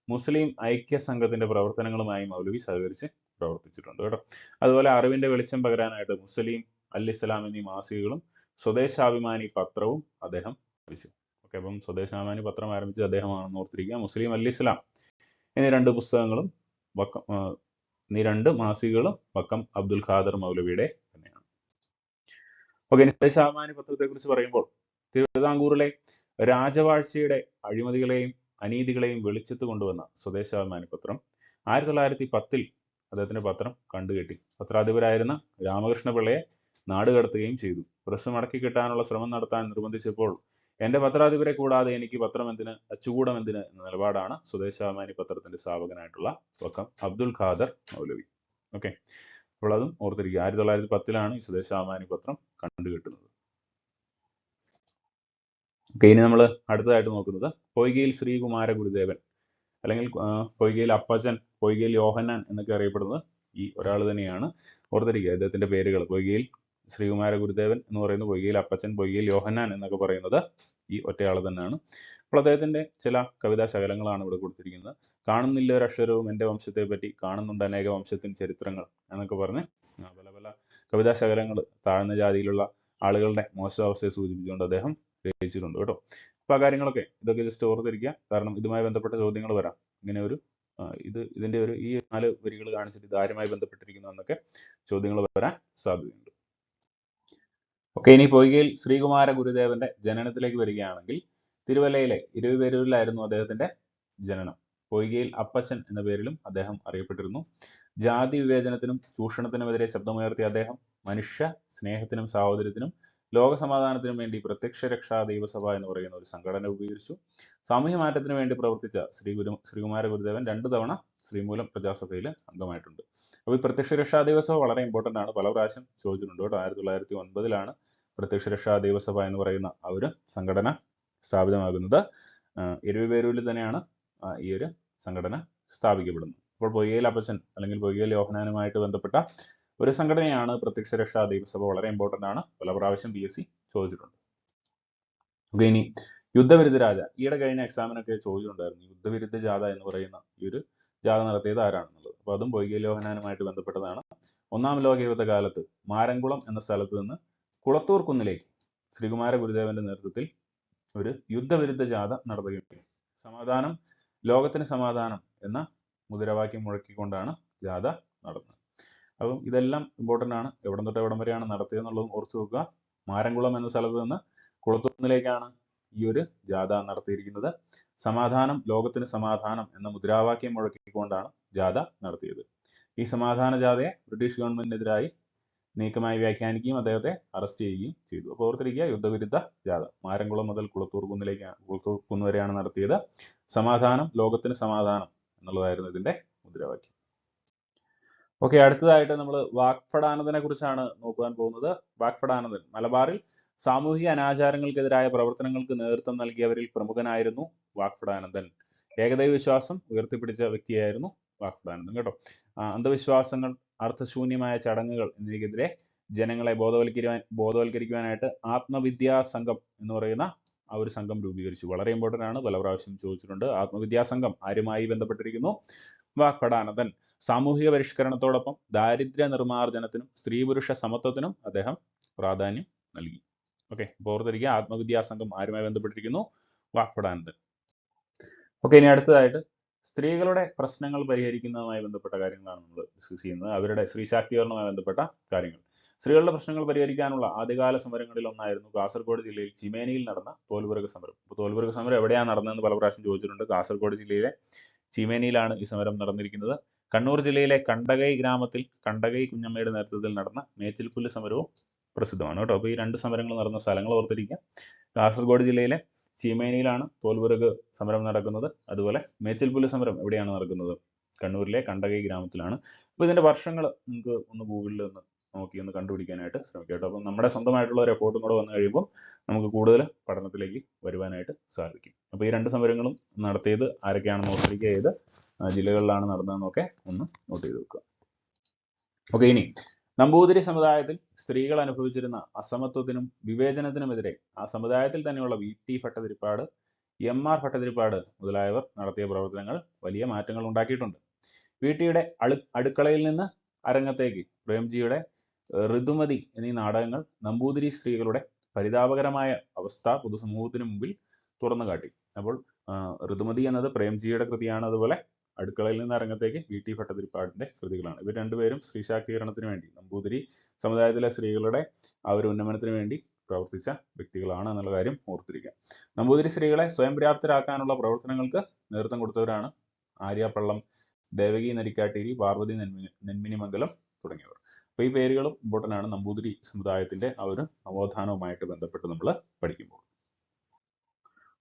മുസ്ലിം ഐക്യ സംഘത്തിന്റെ പ്രവർത്തനങ്ങളുമായി മൗലവി സഹകരിച്ച് പ്രവർത്തിച്ചിട്ടുണ്ട് കേട്ടോ. അതുപോലെ അറിവിന്റെ വെളിച്ചം പകരാനായിട്ട് മുസ്ലിം, അൽ ഇസ്ലാം എന്നീ മാസികകളും സ്വദേശാഭിമാനി പത്രവും അദ്ദേഹം ആരംഭിച്ചു. ഓക്കെ, അപ്പം സ്വദേശാഭിമാനി പത്രം ആരംഭിച്ചത് അദ്ദേഹമാണെന്ന് ഓർത്തിരിക്കുക. മുസ്ലിം, അൽ ഇസ്ലാം എന്നീ 2 പുസ്തകങ്ങളും വക്കം എന്നീ 2 മാസികകളും വക്കം അബ്ദുൽ ഖാദർ മൗലവിയുടെ തന്നെയാണ്. ഓക്കെ, ഇനി സ്വദേശാഭിമാനി പത്രത്തെ കുറിച്ച് പറയുമ്പോൾ തിരുവിതാംകൂറിലെ രാജവാഴ്ചയുടെ അഴിമതികളെയും അനീതികളെയും വെളിച്ചത്ത് കൊണ്ടുവന്ന സ്വദേശാഭിമാനി പത്രം 1910 അദ്ദേഹത്തിന്റെ പത്രം കണ്ടുകെട്ടി. പത്രാധിപരായിരുന്ന രാമകൃഷ്ണ പിള്ളയെ നാട് കടത്തുകയും ചെയ്തു. പ്രസ് മടക്കി കിട്ടാനുള്ള ശ്രമം നടത്താൻ നിർബന്ധിച്ചപ്പോൾ എന്റെ പത്രാധിപരെ കൂടാതെ എനിക്ക് പത്രം എന്തിന്, അച്ചുകൂടം എന്തിന് എന്ന നിലപാടാണ് സ്വദേശാഭിമാനി പത്രത്തിന്റെ സ്ഥാപകനായിട്ടുള്ള വക്കം അബ്ദുൽ ഖാദർ മൗലവി. ഓക്കെ, അപ്പോൾ അതും ഓർത്തിരിക്കുക. 1910 ഈ സ്വദേശാഭിമാനി പത്രം കണ്ടുകിട്ടുന്നത്. ഓക്കെ, ഇനി നമ്മൾ അടുത്തതായിട്ട് നോക്കുന്നത് പൊയ്കയിൽ ശ്രീകുമാര ഗുരുദേവൻ അല്ലെങ്കിൽ പൊയ്കയിൽ അപ്പച്ചൻ, പൊയ്കയിൽ യോഹന്നാൻ എന്നൊക്കെ അറിയപ്പെടുന്നത് ഈ ഒരാൾ തന്നെയാണ്. ഓർത്തിരിക്കുക അദ്ദേഹത്തിന്റെ പേരുകൾ. പൊയ്കയിൽ ശ്രീകുമാര ഗുരുദേവൻ എന്ന് പറയുന്നത്, പൊയ്കയിൽ അപ്പച്ചൻ, പൊയ്കയിൽ യോഹന്നാൻ എന്നൊക്കെ പറയുന്നത് ഈ ഒറ്റയാൾ തന്നെയാണ്. അപ്പോൾ അദ്ദേഹത്തിന്റെ ചില കവിതാ ശകലങ്ങളാണ് ഇവിടെ കൊടുത്തിരിക്കുന്നത്. കാണുന്നില്ല ഒരക്ഷരവും എൻ്റെ വംശത്തെ പറ്റി, കാണുന്നുണ്ട് അനേക വംശത്തിൻ ചരിത്രങ്ങൾ എന്നൊക്കെ പറഞ്ഞ് പല പല കവിതാ ശകലങ്ങൾ താഴ്ന്ന ജാതിയിലുള്ള ആളുകളുടെ മോശാവസ്ഥയെ സൂചിപ്പിച്ചുകൊണ്ട് അദ്ദേഹം രചിച്ചിട്ടുണ്ട് കേട്ടോ. അപ്പോൾ ആ കാര്യങ്ങളൊക്കെ ഇതൊക്കെ ജസ്റ്റ് ഓർത്തിരിക്കുക, കാരണം ഇതുമായി ബന്ധപ്പെട്ട ചോദ്യങ്ങൾ വരാം. ഇങ്ങനെ ഒരു ഇതിന്റെ ഒരു ഈ 4 വരികൾ കാണിച്ചിട്ട് ഇത് ആരുമായി ബന്ധപ്പെട്ടിരിക്കുന്നു എന്നൊക്കെ ചോദ്യങ്ങൾ വരാൻ സാധ്യതയുണ്ട്. ഓക്കെ, ഇനി പൊയ്കയിൽ ശ്രീകുമാര ഗുരുദേവന്റെ ജനനത്തിലേക്ക് വരികയാണെങ്കിൽ തിരുവല്ലയിലെ ഇരുവേരൂരിലായിരുന്നു അദ്ദേഹത്തിന്റെ ജനനം. പൊയ്കയിൽ അപ്പച്ചൻ എന്ന പേരിലും അദ്ദേഹം അറിയപ്പെട്ടിരുന്നു. ജാതി വിവേചനത്തിനും ചൂഷണത്തിനുമെതിരെ ശബ്ദമുയർത്തിയ അദ്ദേഹം മനുഷ്യ സ്നേഹത്തിനും സാഹോദര്യത്തിനും ലോകസമാധാനത്തിനും വേണ്ടി പ്രത്യക്ഷ രക്ഷാ ദൈവസഭ എന്ന് പറയുന്ന ഒരു സംഘടന രൂപീകരിച്ചു. സാമൂഹ്യ മാറ്റത്തിന് വേണ്ടി പ്രവർത്തിച്ച ശ്രീകുമാര ഗുരുദേവൻ 2 തവണ ശ്രീമൂലം പ്രജാസഭയിൽ അംഗമായിട്ടുണ്ട്. അപ്പോൾ ഈ പ്രത്യക്ഷ രക്ഷാ ദൈവസഭ വളരെ ഇമ്പോർട്ടൻ്റ് ആണ്, പല പ്രാവശ്യം ചോദിച്ചിട്ടുണ്ട് കേട്ടോ. 1909 പ്രത്യക്ഷ രക്ഷാ ദൈവസഭ എന്ന് പറയുന്ന ആ ഒരു സംഘടന സ്ഥാപിതമാകുന്നത്. ഇരുവേരൂരിൽ തന്നെയാണ് ഈ ഒരു സംഘടന സ്ഥാപിക്കപ്പെടുന്നത്. അപ്പോൾ പൊയ്കയിൽ അപ്പച്ചൻ അല്ലെങ്കിൽ പൊയ്കയിൽ യോഹന്നാനുമായിട്ട് ബന്ധപ്പെട്ട ഒരു സംഘടനയാണ് പ്രത്യക്ഷ രക്ഷാ ദൈവസഭ. വളരെ ഇമ്പോർട്ടൻ്റ് ആണ്, പല പ്രാവശ്യം PSC ചോദിച്ചിട്ടുണ്ട്. ഓക്കെ, ഇനി യുദ്ധവിരുദ്ധ രാജ. ഈയിടെ കഴിഞ്ഞ എക്സാമിനൊക്കെ ചോദിച്ചിട്ടുണ്ടായിരുന്നു യുദ്ധവിരുദ്ധ ജാഥ എന്ന് പറയുന്ന ഈ ഒരു ജാഥ നടത്തിയത് ആരാണെന്നുള്ളത്. അപ്പോൾ അതും പൊയ്കയിൽ യോഹന്നാനുമായിട്ട് ബന്ധപ്പെട്ടതാണ്. 1-ാം ലോക യുദ്ധ കാലത്ത് മാരംകുളം എന്ന സ്ഥലത്ത് നിന്ന് കുളത്തൂർ കുന്നിലേക്ക് ശ്രീകുമാര ഗുരുദേവന്റെ നേതൃത്വത്തിൽ ഒരു യുദ്ധവിരുദ്ധ ജാഥ നടത്തുകയുണ്ടായി. സമാധാനം, ലോകത്തിന് സമാധാനം എന്ന മുദ്രാവാക്യം മുഴക്കിക്കൊണ്ടാണ് ജാഥ നടന്നത്. അപ്പം ഇതെല്ലാം ഇമ്പോർട്ടൻ്റ് ആണ്. എവിടം തൊട്ട് എവിടം വരെയാണ് നടത്തിയതെന്നുള്ളതും ഓർത്തു വെക്കുക. മാരംകുളം എന്ന സ്ഥലത്ത് നിന്ന് കുളത്തൂരിലേക്കാണ് ഈ ഒരു ജാഥ നടത്തിയിരിക്കുന്നത്. സമാധാനം, ലോകത്തിന് സമാധാനം എന്ന മുദ്രാവാക്യം മുഴക്കിക്കൊണ്ടാണ് ജാഥ നടത്തിയത്. ഈ സമാധാന ജാഥയെ ബ്രിട്ടീഷ് ഗവൺമെന്റിനെതിരായി നീക്കമായി വ്യാഖ്യാനിക്കുകയും അദ്ദേഹത്തെ അറസ്റ്റ് ചെയ്യുകയും ചെയ്തു. അപ്പോൾ ഓർത്തിരിക്കുക, യുദ്ധവിരുദ്ധ ജാഥ മാരംകുളം മുതൽ കുളത്തൂർ കുന്ന് വരെയാണ് നടത്തിയത്. സമാധാനം, ലോകത്തിന് സമാധാനം എന്നുള്ളതായിരുന്നു ഇതിന്റെ മുദ്രാവാക്യം. ഓക്കെ, അടുത്തതായിട്ട് നമ്മൾ വാക്പടാനന്ദനെ കുറിച്ചാണ് നോക്കാൻ പോകുന്നത്. വാക്പടാനന്ദൻ മലബാറിൽ സാമൂഹിക അനാചാരങ്ങൾക്കെതിരായ പ്രവർത്തനങ്ങൾക്ക് നേതൃത്വം നൽകിയവരിൽ പ്രമുഖനായിരുന്നു വാക്പടാനന്ദൻ. ഏകദൈവ വിശ്വാസം ഉയർത്തിപ്പിടിച്ച വ്യക്തിയായിരുന്നു വാക്പടാനന്ദൻ കേട്ടോ. അന്ധവിശ്വാസങ്ങൾ, അർത്ഥശൂന്യമായ ചടങ്ങുകൾ എന്നിവയ്ക്കെതിരെ ജനങ്ങളെ ബോധവൽക്കരിക്കുവാനായിട്ട് ആത്മവിദ്യാ സംഘം എന്ന് പറയുന്ന ആ ഒരു സംഘം രൂപീകരിച്ചു. വളരെ ഇമ്പോർട്ടൻ്റ് ആണ്, പല പ്രാവശ്യം ചോദിച്ചിട്ടുണ്ട്. ആത്മവിദ്യാ സംഘം ആരുമായി ബന്ധപ്പെട്ടിരിക്കുന്നു? വാക്പടാനന്ദൻ. സാമൂഹിക പരിഷ്കരണത്തോടൊപ്പം ദാരിദ്ര്യ നിർമ്മാർജ്ജനത്തിനും സ്ത്രീ പുരുഷ സമത്വത്തിനും അദ്ദേഹം പ്രാധാന്യം നൽകി. ഓക്കെ, അപ്പോൾ ഓർത്തിരിക്കുക, ആത്മവിദ്യാ സംഘം ആരുമായി ബന്ധപ്പെട്ടിരിക്കുന്നു? വാക്പടാനന്ദൻ. ഓക്കെ, ഇനി അടുത്തതായിട്ട് സ്ത്രീകളുടെ പ്രശ്നങ്ങൾ പരിഹരിക്കുന്നതുമായി ബന്ധപ്പെട്ട കാര്യങ്ങളാണ് നമ്മൾ ഡിസ്കസ് ചെയ്യുന്നത്. അവരുടെ സ്ത്രീ ശാക്തീകരണവുമായി ബന്ധപ്പെട്ട കാര്യങ്ങൾ. സ്ത്രീകളുടെ പ്രശ്നങ്ങൾ പരിഹരിക്കാനുള്ള ആദ്യകാല സമരങ്ങളിൽ ഒന്നായിരുന്നു കാസർഗോഡ് ജില്ലയിൽ ചീമേനിയിൽ നടന്ന തോൽവിറക് സമരം. അപ്പോൾ തോൽവിറക് സമരം എവിടെയാണ് നടന്നതെന്ന് പല പ്രാവശ്യം ചോദിച്ചിട്ടുണ്ട്. കാസർഗോഡ് ജില്ലയിലെ ചീമേനിയിലാണ് ഈ സമരം നടന്നിരിക്കുന്നത്. കണ്ണൂർ ജില്ലയിലെ കണ്ടകൈ ഗ്രാമത്തിൽ കണ്ടകൈ കുഞ്ഞമ്മയുടെ നേതൃത്വത്തിൽ നടന്ന മേച്ചിൽപ്പുല്ല് സമരവും പ്രസിദ്ധമാണ് കേട്ടോ. അപ്പോൾ ഈ 2 സമരങ്ങൾ നടന്ന സ്ഥലങ്ങൾ ഓർത്തിരിക്കുക. കാസർഗോഡ് ജില്ലയിലെ ചീമേനിയിലാണ് തോൽവിറക് സമരം നടക്കുന്നത്. അതുപോലെ മേച്ചിൽപ്പുല്ല് സമരം എവിടെയാണ് നടക്കുന്നത്? കണ്ണൂരിലെ കണ്ടകൈ ഗ്രാമത്തിലാണ്. അപ്പോൾ ഇതിന്റെ വർഷങ്ങൾ നിങ്ങൾക്ക് ഒന്ന് ഗൂഗിളിൽ ഒന്ന് കണ്ടുപിടിക്കാനായിട്ട് ശ്രമിക്കാം കേട്ടോ. അപ്പം നമ്മുടെ സ്വന്തമായിട്ടുള്ള ഒരു എഫോർട്ടും കൂടെ വന്നു കഴിയുമ്പോൾ നമുക്ക് കൂടുതൽ പഠനത്തിലേക്ക് വരുവാനായിട്ട് സാധിക്കും. അപ്പോൾ ഈ 2 സമരങ്ങളും നടത്തിയത് ആരൊക്കെയാണെന്ന് ഓർത്തിരിക്കുക, ഏത് ജില്ലകളിലാണ് നടന്നതെന്നൊക്കെ ഒന്ന് നോട്ട് ചെയ്ത് വെക്കുക. ഓക്കെ, ഇനി നമ്പൂതിരി സമുദായത്തിൽ സ്ത്രീകൾ അനുഭവിച്ചിരുന്ന അസമത്വത്തിനും വിവേചനത്തിനുമെതിരെ ആ സമുദായത്തിൽ തന്നെയുള്ള VT ഭട്ടതിരിപ്പാട്, MR ഭട്ടതിരിപ്പാട് മുതലായവർ നടത്തിയ പ്രവർത്തനങ്ങൾ വലിയ മാറ്റങ്ങൾ ഉണ്ടാക്കിയിട്ടുണ്ട്. VTയുടെ അടുക്കളയിൽ നിന്ന് അരങ്ങത്തേക്ക്, പ്രേംജിയുടെ ഋതുമതി എന്നീ നാടകങ്ങൾ നമ്പൂതിരി സ്ത്രീകളുടെ പരിതാപകരമായ അവസ്ഥ പൊതുസമൂഹത്തിന് മുമ്പിൽ തുറന്നു കാട്ടി. അപ്പോൾ ഋതുമതി എന്നത് പ്രേംജിയുടെ കൃതിയാണ്. അതുപോലെ അടുക്കളയിൽ നിന്ന് അരങ്ങത്തേക്ക് വി.ടി. ഭട്ടതിരിപ്പാടിന്റെ കൃതികളാണ്. ഇവർ രണ്ടുപേരും സ്ത്രീ ശാക്തീകരണത്തിന് വേണ്ടി, നമ്പൂതിരി സമുദായത്തിലെ സ്ത്രീകളുടെ ആ ഒരു ഉന്നമനത്തിന് വേണ്ടി പ്രവർത്തിച്ച വ്യക്തികളാണ് എന്നുള്ള കാര്യം ഓർത്തിരിക്കുക. നമ്പൂതിരി സ്ത്രീകളെ സ്വയം പര്യാപ്തരാക്കാനുള്ള പ്രവർത്തനങ്ങൾക്ക് നേതൃത്വം കൊടുത്തവരാണ് ആര്യപ്പള്ളം, ദേവകി നരിക്കാട്ടിരി, പാർവതി നെന്മിനിമംഗലം തുടങ്ങിയവർ. അപ്പോൾ ഈ പേരുകളും ഇമ്പോർട്ടൻ്റ് ആണ് നമ്പൂതിരി സമുദായത്തിന്റെ ആ ഒരു നവോത്ഥാനവുമായിട്ട് ബന്ധപ്പെട്ട് നമ്മൾ പഠിക്കുമ്പോൾ.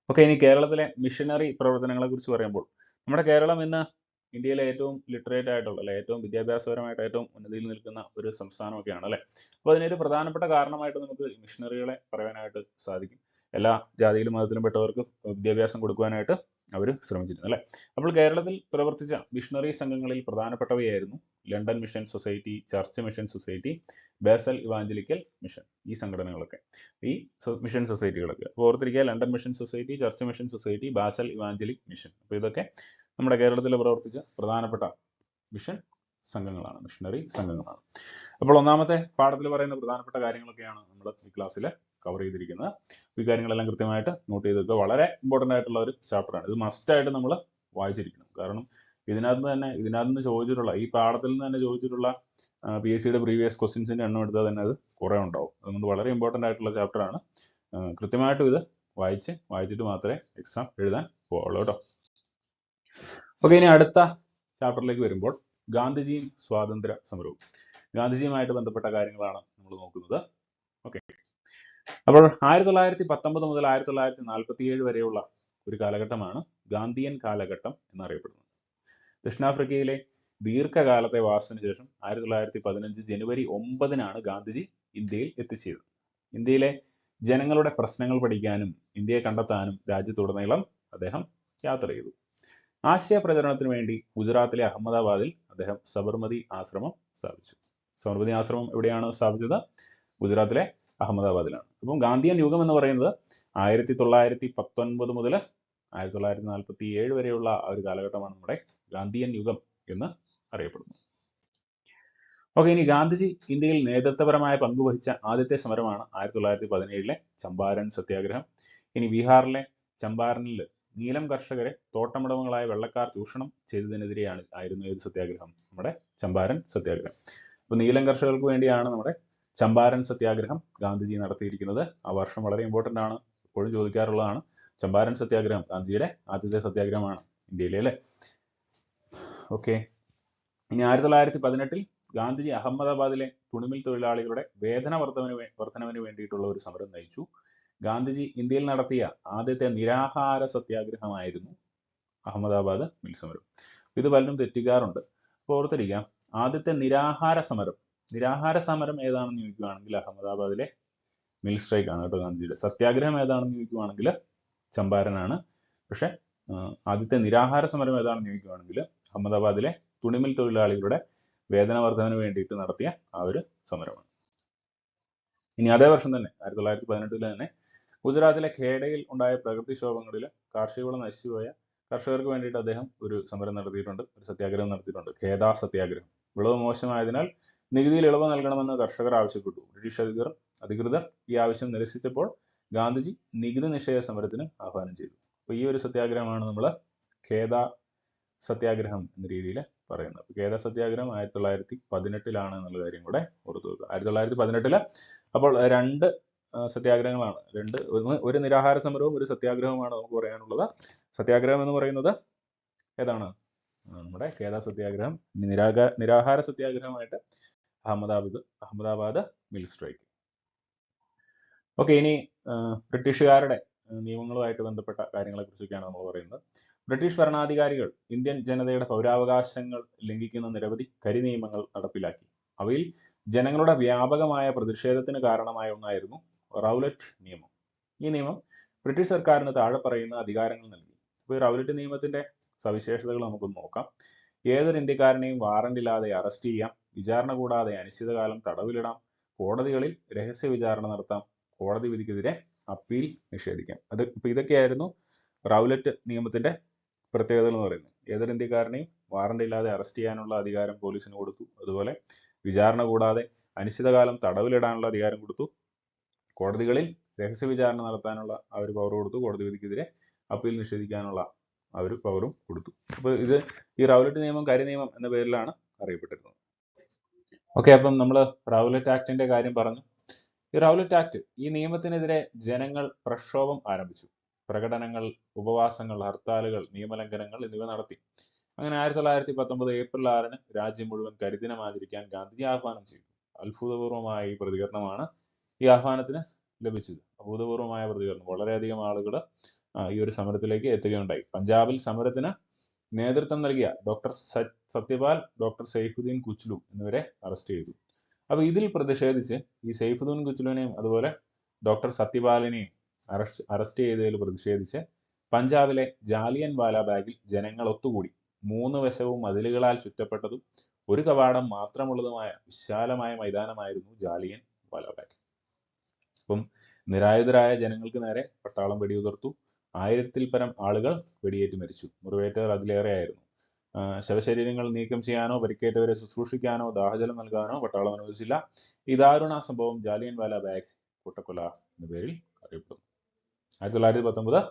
ഓക്കെ, ഇനി കേരളത്തിലെ മിഷനറി പ്രവർത്തനങ്ങളെ കുറിച്ച് പറയുമ്പോൾ, നമ്മുടെ കേരളം ഇന്ന് ഇന്ത്യയിലെ ഏറ്റവും ലിറ്ററേറ്റ് ആയിട്ടുള്ള, അല്ലെ ഏറ്റവും വിദ്യാഭ്യാസപരമായിട്ട് ഏറ്റവും ഉന്നതിയിൽ നിൽക്കുന്ന ഒരു സംസ്ഥാനമൊക്കെയാണ് അല്ലെ. അപ്പോൾ അതിനൊരു പ്രധാനപ്പെട്ട കാരണമായിട്ട് നമുക്ക് മിഷനറികളെ പറയാനായിട്ട് സാധിക്കും. എല്ലാ ജാതിയിലും മതത്തിലും പെട്ടവർക്ക് വിദ്യാഭ്യാസം കൊടുക്കുവാനായിട്ട് അവർ ശ്രമിച്ചിരുന്നു അല്ലെ. അപ്പോൾ കേരളത്തിൽ പ്രവർത്തിച്ച മിഷണറി സംഘങ്ങളിൽ പ്രധാനപ്പെട്ടവയായിരുന്നു London mission society, church mission society, Basel evangelical mission. ഈ സംഘടനകളൊക്കെ, ഈ മിഷൻ സൊസൈറ്റികളൊക്കെ ഓർത്തിരിക്കുക. London mission society, church mission society, Basel evangelic mission. അപ്പോൾ ഇതൊക്കെ നമ്മുടെ കേരളത്തിൽ പ്രവർത്തിച്ച പ്രധാനപ്പെട്ട മിഷൻ സംഘങ്ങളാണ്, മിഷണറി സംഘങ്ങളാണ്. അപ്പോൾ ഒന്നാമത്തെ പാഠത്തിൽ പറയുന്ന പ്രധാനപ്പെട്ട കാര്യങ്ങളൊക്കെയാണ് നമ്മൾ ഈ ക്ലാസ്സിൽ കവർ ചെയ്തിരിക്കുന്നത്. ഈ കാര്യങ്ങളെല്ലാം കൃത്യമായിട്ട് നോട്ട് ചെയ്ത് വെക്കുക. വളരെ ഇമ്പോർട്ടൻ്റ് ആയിട്ടുള്ള ഒരു ചാപ്റ്ററാണ്. ഇത് മസ്റ്റായിട്ട് നമ്മൾ വായിച്ചിരിക്കണം. കാരണം ഇതിനകത്ത് നിന്ന് ചോദിച്ചിട്ടുള്ള, ഈ പാഠത്തിൽ നിന്ന് തന്നെ ചോദിച്ചിട്ടുള്ള PSCയുടെ പ്രീവിയസ് ക്വസ്റ്റ്യൻസിൻ്റെ എണ്ണം എടുത്താൽ തന്നെ അത് കുറേ ഉണ്ടാവും. അതുകൊണ്ട് വളരെ ഇമ്പോർട്ടൻ്റ് ആയിട്ടുള്ള ചാപ്റ്ററാണ്. കൃത്യമായിട്ടും ഇത് വായിച്ചിട്ട് മാത്രമേ എക്സാം എഴുതാൻ പോവുള്ളൂ കേട്ടോ. ഓക്കെ, ഇനി അടുത്ത ചാപ്റ്ററിലേക്ക് വരുമ്പോൾ ഗാന്ധിജിയും സ്വാതന്ത്ര്യ സമരവും, ഗാന്ധിജിയുമായിട്ട് ബന്ധപ്പെട്ട കാര്യങ്ങളാണ് നമ്മൾ നോക്കുന്നത്. ഓക്കെ, അപ്പോൾ 1919 മുതൽ 1947 വരെയുള്ള ഒരു കാലഘട്ടമാണ് ഗാന്ധിയൻ കാലഘട്ടം എന്നറിയപ്പെടുന്നത്. ദക്ഷിണാഫ്രിക്കയിലെ ദീർഘകാലത്തെ വാസത്തിന് ശേഷം 1915 ജനുവരി 9 ഗാന്ധിജി ഇന്ത്യയിൽ എത്തിച്ചേർന്നത്. ഇന്ത്യയിലെ ജനങ്ങളുടെ പ്രശ്നങ്ങൾ പഠിക്കാനും ഇന്ത്യയെ കണ്ടെത്താനും രാജ്യത്തുടനീളം അദ്ദേഹം യാത്ര ചെയ്തു. ആശയ പ്രചരണത്തിന് വേണ്ടി ഗുജറാത്തിലെ അഹമ്മദാബാദിൽ അദ്ദേഹം സബർമതി ആശ്രമം സ്ഥാപിച്ചു. സബർമതി ആശ്രമം എവിടെയാണ് സ്ഥാപിച്ചത്? ഗുജറാത്തിലെ അഹമ്മദാബാദിലാണ്. അപ്പം ഗാന്ധിയൻ യുഗം എന്ന് പറയുന്നത് 1919 മുതൽ 1947 വരെയുള്ള ആ ഒരു കാലഘട്ടമാണ് നമ്മുടെ ഗാന്ധിയൻ യുഗം എന്ന് അറിയപ്പെടുന്നത്. ഓക്കെ, ഇനി ഗാന്ധിജി ഇന്ത്യയിൽ നേതൃത്വപരമായ പങ്കുവഹിച്ച ആദ്യത്തെ സമരമാണ് 1917 ചമ്പാരൻ സത്യാഗ്രഹം. ഇനി ബീഹാറിലെ ചമ്പാരനിൽ നീലം കർഷകരെ തോട്ടമുടമകളായ വെള്ളക്കാർ ചൂഷണം ചെയ്തതിനെതിരെയായിരുന്നു ഏത് സത്യാഗ്രഹം? നമ്മുടെ ചമ്പാരൻ സത്യാഗ്രഹം. അപ്പോൾ നീലം കർഷകർക്ക് വേണ്ടിയാണ് നമ്മുടെ ചമ്പാരൻ സത്യാഗ്രഹം ഗാന്ധിജി നടത്തിയിരിക്കുന്നത്. ആ വർഷം വളരെ ഇമ്പോർട്ടൻ്റ് ആണ്, എപ്പോഴും ചോദിക്കാറുള്ളതാണ്. ചമ്പാരൻ സത്യാഗ്രഹം ഗാന്ധിജിയുടെ ആദ്യത്തെ സത്യാഗ്രഹമാണ് ഇന്ത്യയിലെ അല്ലേ. ഓക്കെ, ഇനി 1918 ഗാന്ധിജി അഹമ്മദാബാദിലെ തുണിമിൽ തൊഴിലാളികളുടെ വേതന വർധനവിന് വേണ്ടിയിട്ടുള്ള ഒരു സമരം നയിച്ചു. ഗാന്ധിജി ഇന്ത്യയിൽ നടത്തിയ ആദ്യത്തെ നിരാഹാര സത്യാഗ്രഹമായിരുന്നു അഹമ്മദാബാദ് മിൽ സമരം. ഇത് പലരും തെറ്റിക്കാറുണ്ട്. അപ്പോൾ ഓർത്തിരിക്കാം, ആദ്യത്തെ നിരാഹാര സമരം ഏതാണെന്ന് ചോദിക്കുകയാണെങ്കിൽ അഹമ്മദാബാദിലെ മിൽ സ്ട്രൈക്ക് ആണ് കേട്ടോ ഗാന്ധിജിയുടെ. സത്യാഗ്രഹം ഏതാണെന്ന് ചോദിക്കുകയാണെങ്കിൽ ചമ്പാരനാണ്. പക്ഷെ ആദ്യത്തെ നിരാഹാര സമരം ഏതാണെന്ന് ചോദിക്കുകയാണെങ്കിൽ അഹമ്മദാബാദിലെ തുണിമിൽ തൊഴിലാളികളുടെ വേതന വർധനവിന് വേണ്ടിയിട്ട് നടത്തിയ ആ ഒരു സമരമാണ്. ഇനി അതേ വർഷം തന്നെ 1918 തന്നെ ഗുജറാത്തിലെ ഖേഡയിൽ ഉണ്ടായ പ്രകൃതിക്ഷോഭങ്ങളിൽ കാർഷിക നശിച്ചുപോയ കർഷകർക്ക് വേണ്ടിയിട്ട് അദ്ദേഹം ഒരു സമരം നടത്തിയിട്ടുണ്ട്, ഒരു സത്യാഗ്രഹം നടത്തിയിട്ടുണ്ട്, ഖേദ സത്യാഗ്രഹം. വിളവ് മോശമായതിനാൽ നികുതിയിൽ ഇളവ് നൽകണമെന്ന് കർഷകർ ആവശ്യപ്പെട്ടു. ബ്രിട്ടീഷ് അധികൃതർ ഈ ആവശ്യം നിരസിച്ചപ്പോൾ ഗാന്ധിജി നികുതി നിഷേധ സമരത്തിന് ആഹ്വാനം ചെയ്തു. അപ്പോൾ ഈ ഒരു സത്യാഗ്രഹമാണ് നമ്മൾ ഖേദ സത്യാഗ്രഹം എന്ന രീതിയിൽ പറയുന്നത്. അപ്പോൾ ഖേദ സത്യാഗ്രഹം 1918 എന്നുള്ള കാര്യം കൂടെ ഓർത്തു വെക്കുക. 1918 അപ്പോൾ രണ്ട് സത്യാഗ്രഹങ്ങളാണ്, ഒരു നിരാഹാര സമരവും ഒരു സത്യാഗ്രഹവുമാണ് നമുക്ക് പറയാനുള്ളത്. സത്യാഗ്രഹം എന്ന് പറയുന്നത് ഏതാണ്? നമ്മുടെ ഖേദ സത്യാഗ്രഹം. നിരാഹാര സത്യാഗ്രഹമായിട്ട് അഹമ്മദാബാദ് മിൽ സ്ട്രൈക്ക്. ഓക്കെ, ഇനി ബ്രിട്ടീഷുകാരുടെ നിയമങ്ങളുമായിട്ട് ബന്ധപ്പെട്ട കാര്യങ്ങളെ കുറിച്ചൊക്കെയാണ് നമ്മൾ പറയുന്നത്. ബ്രിട്ടീഷ് ഭരണാധികാരികൾ ഇന്ത്യൻ ജനതയുടെ പൗരാവകാശങ്ങൾ ലംഘിക്കുന്ന നിരവധി കരിനിയമങ്ങൾ നടപ്പിലാക്കി. അവയിൽ ജനങ്ങളുടെ വ്യാപകമായ പ്രതിഷേധത്തിന് കാരണമായ ഒന്നായിരുന്നു റൗലറ്റ് നിയമം. ഈ നിയമം ബ്രിട്ടീഷ് സർക്കാരിന് താഴെ പറയുന്ന അധികാരങ്ങൾ നൽകി. അപ്പോൾ ഈ റൗലറ്റ് നിയമത്തിന്റെ സവിശേഷതകൾ നമുക്കൊന്ന് നോക്കാം. ഏതൊരു ഇന്ത്യക്കാരനെയും വാറന്റ് ഇല്ലാതെ അറസ്റ്റ് ചെയ്യാം, വിചാരണ കൂടാതെ അനിശ്ചിതകാലം തടവിലിടാം, കോടതികളിൽ രഹസ്യ വിചാരണ നടത്താം, കോടതി വിധിക്കെതിരെ അപ്പീൽ നിഷേധിക്കാം. ഇപ്പൊ ഇതൊക്കെയായിരുന്നു റൗലറ്റ് നിയമത്തിന്റെ പ്രത്യേകതകൾ എന്ന് പറയുന്നത്. ഏതൊരു ഇന്ത്യക്കാരനെയും വാറന്റ് ഇല്ലാതെ അറസ്റ്റ് ചെയ്യാനുള്ള അധികാരം പോലീസിന് കൊടുത്തു. അതുപോലെ വിചാരണ കൂടാതെ അനിശ്ചിതകാലം തടവിലിടാനുള്ള അധികാരം കൊടുത്തു. കോടതികളിൽ രഹസ്യ വിചാരണ നടത്താനുള്ള ആ ഒരു പവർ കൊടുത്തു. കോടതി വിധിക്കെതിരെ അപ്പീൽ നിഷേധിക്കാനുള്ള അവർ പവറും കൊടുത്തു. അപ്പോൾ ഇത് ഈ റൗലറ്റ് നിയമം കരിനിയമം എന്ന പേരിലാണ് അറിയപ്പെട്ടിരുന്നത്. ഓക്കെ, അപ്പം നമ്മൾ റൗലറ്റ് ആക്ടിന്റെ കാര്യം പറഞ്ഞു. ഈ റൗലറ്റ് ആക്ട്, ഈ നിയമത്തിനെതിരെ ജനങ്ങൾ പ്രക്ഷോഭം ആരംഭിച്ചു. പ്രകടനങ്ങൾ, ഉപവാസങ്ങൾ, ഹർത്താലുകൾ, നിയമലംഘനങ്ങൾ എന്നിവ നടത്തി. അങ്ങനെ 1919 ഏപ്രിൽ 6 രാജ്യം മുഴുവൻ കരിദിനം ആചരിക്കാൻ ഗാന്ധിജി ആഹ്വാനം ചെയ്തു. അത്ഭുതപൂർവമായ ഈ പ്രതികരണമാണ് ഈ ആഹ്വാനത്തിന് ലഭിച്ചത്. അഭൂതപൂർവമായ പ്രതികരണം. വളരെയധികം ആളുകൾ ഈ ഒരു സമരത്തിലേക്ക് എത്തുകയുണ്ടായി. പഞ്ചാബിൽ സമരത്തിന് നേതൃത്വം നൽകിയ ഡോക്ടർ സത്യപാൽ, ഡോക്ടർ സൈഫുദ്ദീൻ കുച്ലു എന്നിവരെ അറസ്റ്റ് ചെയ്തു. അപ്പൊ ഇതിൽ പ്രതിഷേധിച്ച് ഈ സൈഫുദ്ദീൻ കുച്ലുവിനെയും അതുപോലെ ഡോക്ടർ സത്യപാലിനെയും അറസ്റ്റ് ചെയ്തതിൽ പ്രതിഷേധിച്ച് പഞ്ചാബിലെ ജാലിയൻ വാലാബാഗിൽ ജനങ്ങൾ ഒത്തുകൂടി. 3 വശവും മതിലുകളാൽ ചുറ്റപ്പെട്ടതും ഒരു കവാടം മാത്രമുള്ളതുമായ വിശാലമായ മൈതാനമായിരുന്നു ജാലിയൻ വാലാബാഗ്. അപ്പം നിരായുധരായ ജനങ്ങൾക്ക് നേരെ പട്ടാളം വെടിയുതിർത്തു. 1000-ൽ പരം ആളുകൾ വെടിയേറ്റ് മരിച്ചു. മുറിവേറ്റവർ അതിലേറെയായിരുന്നു. ശവശരീരങ്ങൾ നീക്കം ചെയ്യാനോ പരിക്കേറ്റവരെ ശുശ്രൂഷിക്കാനോ ദാഹജലം നൽകാനോ പട്ടാളം അനുവദിച്ചില്ല. ഈ ദാരുണ സംഭവം ജാലിയൻ വാലാബാഗ് കൂട്ടക്കൊല എന്ന പേരിൽ അറിയപ്പെടുന്നു. 1919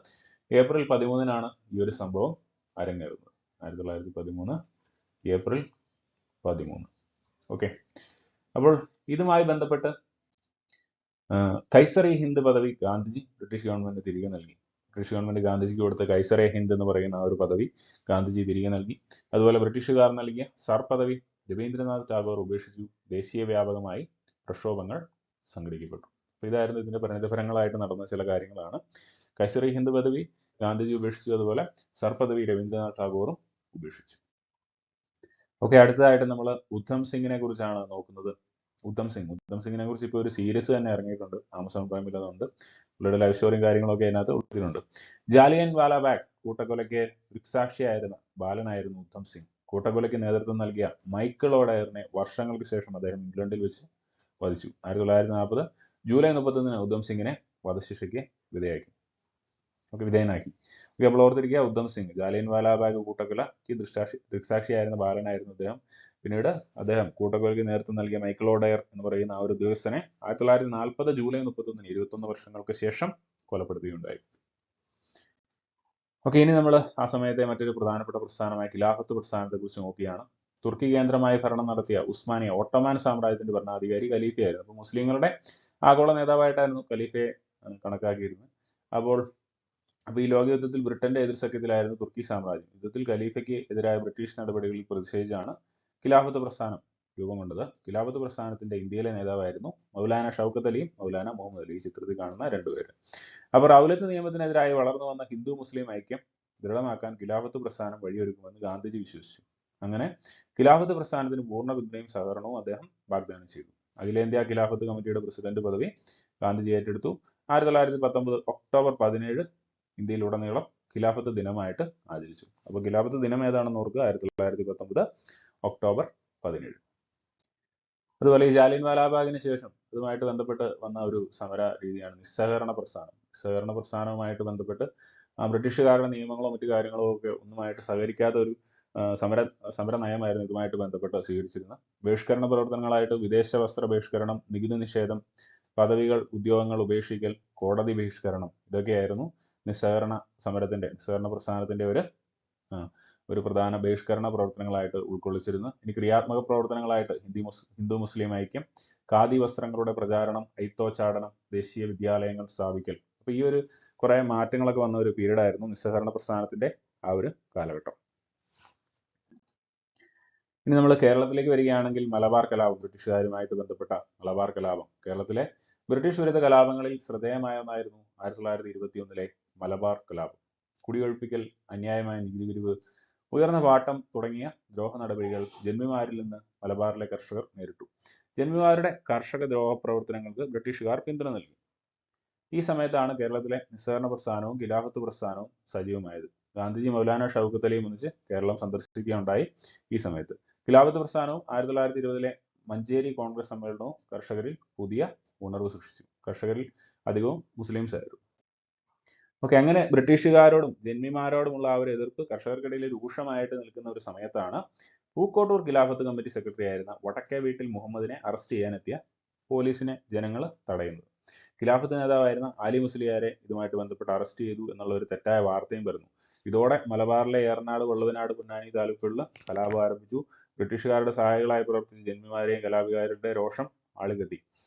ഏപ്രിൽ 13 ഈ ഒരു സംഭവം അരങ്ങേറുന്നത്. 1913 ഏപ്രിൽ 13. ഓക്കെ, അപ്പോൾ ഇതുമായി ബന്ധപ്പെട്ട് കൈസർ ഇ ഹിന്ദ് പദവി ഗാന്ധിജി ബ്രിട്ടീഷ് ഗവൺമെന്റ് തിരികെ നൽകി. ബ്രിട്ടീഷ് ഗവൺമെന്റ് ഗാന്ധിജിക്ക് കൊടുത്ത കൈസർ ഇ ഹിന്ദ് എന്ന് പറയുന്ന ആ ഒരു പദവി ഗാന്ധിജി തിരികെ നൽകി. അതുപോലെ ബ്രിട്ടീഷുകാർ നൽകിയ സർ പദവി രവീന്ദ്രനാഥ് ടാഗോർ ഉപേക്ഷിച്ചു. ദേശീയ വ്യാപകമായി പ്രക്ഷോഭങ്ങൾ സംഘടിക്കപ്പെട്ടു. അപ്പോൾ ഇതായിരുന്നു ഇതിന്റെ പരിണിതഫലങ്ങളായിട്ട് നടന്ന ചില കാര്യങ്ങളാണ്. കൈസർ ഇ ഹിന്ദ് പദവി ഗാന്ധിജി ഉപേക്ഷിച്ചു, അതുപോലെ സർ പദവി രവീന്ദ്രനാഥ് ടാഗോറും ഉപേക്ഷിച്ചു. ഓക്കെ, അടുത്തതായിട്ട് നമ്മൾ ഉദ്ധം സിംഗിനെ കുറിച്ചാണ് നോക്കുന്നത്. ഉദ്ധം സിംഗിനെ കുറിച്ച് ഇപ്പോൾ ഒരു സീരീസ് തന്നെ ഇറങ്ങിയിട്ടുണ്ട്, ആമസോൺ പ്രൈമിൽ അതുണ്ട്. പുള്ളിയുടെ ലൈഫ് സ്റ്റോറിയും കാര്യങ്ങളൊക്കെ അതിനകത്ത് ഉൾപ്പെടുന്നുണ്ട്. ജാലിയൻ വാലാബാഗ് കൂട്ടക്കൊലയ്ക്ക് ദൃക്സാക്ഷിയായിരുന്ന ബാലനായിരുന്നു ഉദ്ധം സിംഗ്. കൂട്ടക്കൊലയ്ക്ക് നേതൃത്വം നൽകിയ മൈക്കിൾ ഓഡയറിനെ വർഷങ്ങൾക്ക് ശേഷം അദ്ദേഹം ഇംഗ്ലണ്ടിൽ വെച്ച് വധിച്ചു. 1940 ജൂലൈ 31 ഉദ്ധം സിംഗിനെ വധശിക്ഷയ്ക്ക് വിധേയനാക്കി. അപ്പോൾ ഓർത്തിരിക്കുക, ഉദ്ധം സിംഗ് ജാലിയൻ വാലാബാഗ് കൂട്ടക്കൊലയ്ക്ക് ദൃക്സാക്ഷിയായിരുന്ന ബാലനായിരുന്നു അദ്ദേഹം. പിന്നീട് അദ്ദേഹം കൂട്ടക്കൊലയ്ക്ക് നേതൃത്വം നൽകിയ മൈക്കിൾ ഓഡയർ എന്ന് പറയുന്ന ആ ഒരു ഉദ്യോഗസ്ഥനെ 1940 ജൂലൈ 31 21 വർഷങ്ങൾക്ക് ശേഷം കൊലപ്പെടുത്തുകയുണ്ടായി. ഓക്കെ, ഇനി നമ്മൾ ആ സമയത്തെ മറ്റൊരു പ്രധാനപ്പെട്ട പ്രസ്ഥാനമായ ഖിലാഫത്ത് പ്രസ്ഥാനത്തെ കുറിച്ച് നോക്കുകയാണ്. തുർക്കി കേന്ദ്രമായി ഭരണം നടത്തിയ ഉസ്മാനിയ ഓട്ടോമാൻ സാമ്രാജ്യത്തിന്റെ ഭരണാധികാരി ഖലീഫയായിരുന്നു. അപ്പോൾ മുസ്ലിങ്ങളുടെ ആഗോള നേതാവായിട്ടായിരുന്നു ഖലീഫയെ കണക്കാക്കിയിരുന്നത്. അപ്പോൾ ഈ ലോകയുദ്ധത്തിൽ ബ്രിട്ടന്റെ എതിർ സഖ്യത്തിലായിരുന്നു തുർക്കി സാമ്രാജ്യം. യുദ്ധത്തിൽ ഖലീഫയ്ക്ക് എതിരായ ബ്രിട്ടീഷ് നടപടികളിൽ പ്രതിഷേധിച്ചാണ് ഖിലാഫത്ത് പ്രസ്ഥാനം രൂപം കൊണ്ടത്. ഖിലാഫത്ത് പ്രസ്ഥാനത്തിന്റെ ഇന്ത്യയിലെ നേതാവായിരുന്നു മൗലാന ഷൗക്കത്ത് അലിയും മൗലാന മുഹമ്മദ് അലി, ഈ ചിത്രത്തിൽ കാണുന്ന രണ്ടുപേര്. അപ്പോൾ റൗലത്ത് നിയമത്തിനെതിരായി വളർന്നു വന്ന ഹിന്ദു മുസ്ലിം ഐക്യം ദൃഢമാക്കാൻ ഖിലാഫത്ത് പ്രസ്ഥാനം വഴിയൊരുക്കുമെന്ന് ഗാന്ധിജി വിശ്വസിച്ചു. അങ്ങനെ ഖിലാഫത്ത് പ്രസ്ഥാനത്തിന് പൂർണ്ണ പിന്തുണയും സഹകരണവും അദ്ദേഹം വാഗ്ദാനം ചെയ്തു. അഖിലേന്ത്യാ ഖിലാഫത്ത് കമ്മിറ്റിയുടെ പ്രസിഡന്റ് പദവി ഗാന്ധിജി ഏറ്റെടുത്തു. 1919 ഒക്ടോബർ 17 ഇന്ത്യയിലുടനീളം ഖിലാഫത്ത് ദിനമായിട്ട് ആചരിച്ചു. അപ്പോൾ ഖിലാഫത്ത് ദിനം ഏതാണെന്ന് ഓർക്കുക, 1919 ഒക്ടോബർ 17. അതുപോലെ ഈ ജാലിയൻ വാലാബാഗിന് ശേഷം ഇതുമായിട്ട് ബന്ധപ്പെട്ട് വന്ന ഒരു സമര രീതിയാണ് നിസ്സഹകരണ പ്രസ്ഥാനം. നിസ്സഹകരണ പ്രസ്ഥാനവുമായിട്ട് ബന്ധപ്പെട്ട് ബ്രിട്ടീഷുകാരുടെ നിയമങ്ങളോ മറ്റു കാര്യങ്ങളോ ഒക്കെ ഒന്നുമായിട്ട് സഹകരിക്കാത്ത ഒരു സമര നയമായിരുന്നു ഇതുമായിട്ട് ബന്ധപ്പെട്ട് സ്വീകരിച്ചിരുന്നത്. ബഹിഷ്കരണ പ്രവർത്തനങ്ങളായിട്ട് വിദേശ വസ്ത്ര ബഹിഷ്കരണം, നികുതി നിഷേധം, പദവികൾ ഉദ്യോഗങ്ങൾ ഉപേക്ഷിക്കൽ, കോടതി ബഹിഷ്കരണം, ഇതൊക്കെയായിരുന്നു നിസ്സഹകരണ പ്രസ്ഥാനത്തിന്റെ ഒരു പ്രധാന ബഹിഷ്കരണ പ്രവർത്തനങ്ങളായിട്ട് ഉൾക്കൊള്ളിച്ചിരുന്നു. ഇനി ക്രിയാത്മക പ്രവർത്തനങ്ങളായിട്ട് ഹിന്ദു മുസ്ലിം ഐക്യം, ഖാദി വസ്ത്രങ്ങളുടെ പ്രചാരണം, ഐത്തോച്ചാടനം, ദേശീയ വിദ്യാലയങ്ങൾ സ്ഥാപിക്കൽ. അപ്പൊ ഈ ഒരു കുറെ മാറ്റങ്ങളൊക്കെ വന്ന ഒരു പീരീഡ് ആയിരുന്നു നിസ്സഹകരണ പ്രസ്ഥാനത്തിന്റെ ആ ഒരു കാലഘട്ടം. ഇനി നമ്മൾ കേരളത്തിലേക്ക് വരികയാണെങ്കിൽ മലബാർ കലാപം, ബ്രിട്ടീഷുകാരുമായിട്ട് ബന്ധപ്പെട്ട മലബാർ കലാപം. കേരളത്തിലെ ബ്രിട്ടീഷ് വിരുദ്ധ കലാപങ്ങളിൽ ശ്രദ്ധേയമായ ഒന്നായിരുന്നു 1921 മലബാർ കലാപം. കുടിയൊഴിപ്പിക്കൽ, അന്യായമായ നികുതി പിരിവ്, ഉയർന്ന പാട്ടം തുടങ്ങിയ ദ്രോഹ നടപടികൾ ജന്മിമാരിൽ നിന്ന് മലബാറിലെ കർഷകർ നേരിട്ടു. ജന്മിമാരുടെ കർഷക ദ്രോഹ പ്രവർത്തനങ്ങൾക്ക് ബ്രിട്ടീഷുകാർ പിന്തുണ നൽകി. ഈ സമയത്താണ് കേരളത്തിലെ നിസ്സഹകരണ പ്രസ്ഥാനവും ഖിലാഫത്ത് പ്രസ്ഥാനവും സജീവമായത്. ഗാന്ധിജി മൗലാന ഷൗക്കത്ത് അലിയും ഒന്നിച്ച് കേരളം സന്ദർശിക്കുകയുണ്ടായി. ഈ സമയത്ത് ഖിലാഫത്ത് പ്രസ്ഥാനവും 1920 മഞ്ചേരി കോൺഗ്രസ് സമ്മേളനവും കർഷകരിൽ പുതിയ ഉണർവ് സൃഷ്ടിച്ചു. കർഷകരിൽ അധികവും മുസ്ലിംസ് ആയിരുന്നു. ഓക്കെ, അങ്ങനെ ബ്രിട്ടീഷുകാരോടും ജന്മിമാരോടുമുള്ള ആ ഒരു എതിർപ്പ് കർഷകർക്കിടയിൽ രൂക്ഷമായിട്ട് നിൽക്കുന്ന ഒരു സമയത്താണ് പൂക്കോട്ടൂർ ഖിലാഫത്ത് കമ്മിറ്റി സെക്രട്ടറി ആയിരുന്ന വടക്കേ വീട്ടിൽ മുഹമ്മദിനെ അറസ്റ്റ് ചെയ്യാനെത്തിയ പോലീസിനെ ജനങ്ങൾ തടയുന്നത്. ഖിലാഫത്ത് നേതാവായിരുന്ന ആലി മുസ്ലിയാരെ ഇതുമായിട്ട് ബന്ധപ്പെട്ട് അറസ്റ്റ് ചെയ്തു എന്നുള്ള ഒരു തെറ്റായ വാർത്തയും വരുന്നു. ഇതോടെ മലബാറിലെ ഏറനാട്, വള്ളുവനാട്, പൊന്നാനി താലൂക്കുകളിൽ കലാപം ആരംഭിച്ചു. ബ്രിട്ടീഷുകാരുടെ സഹായികളായി പ്രവർത്തിച്ച ജന്മിമാരെയും കലാപികാരുടെ രോഷം ആളിക്കത്തി.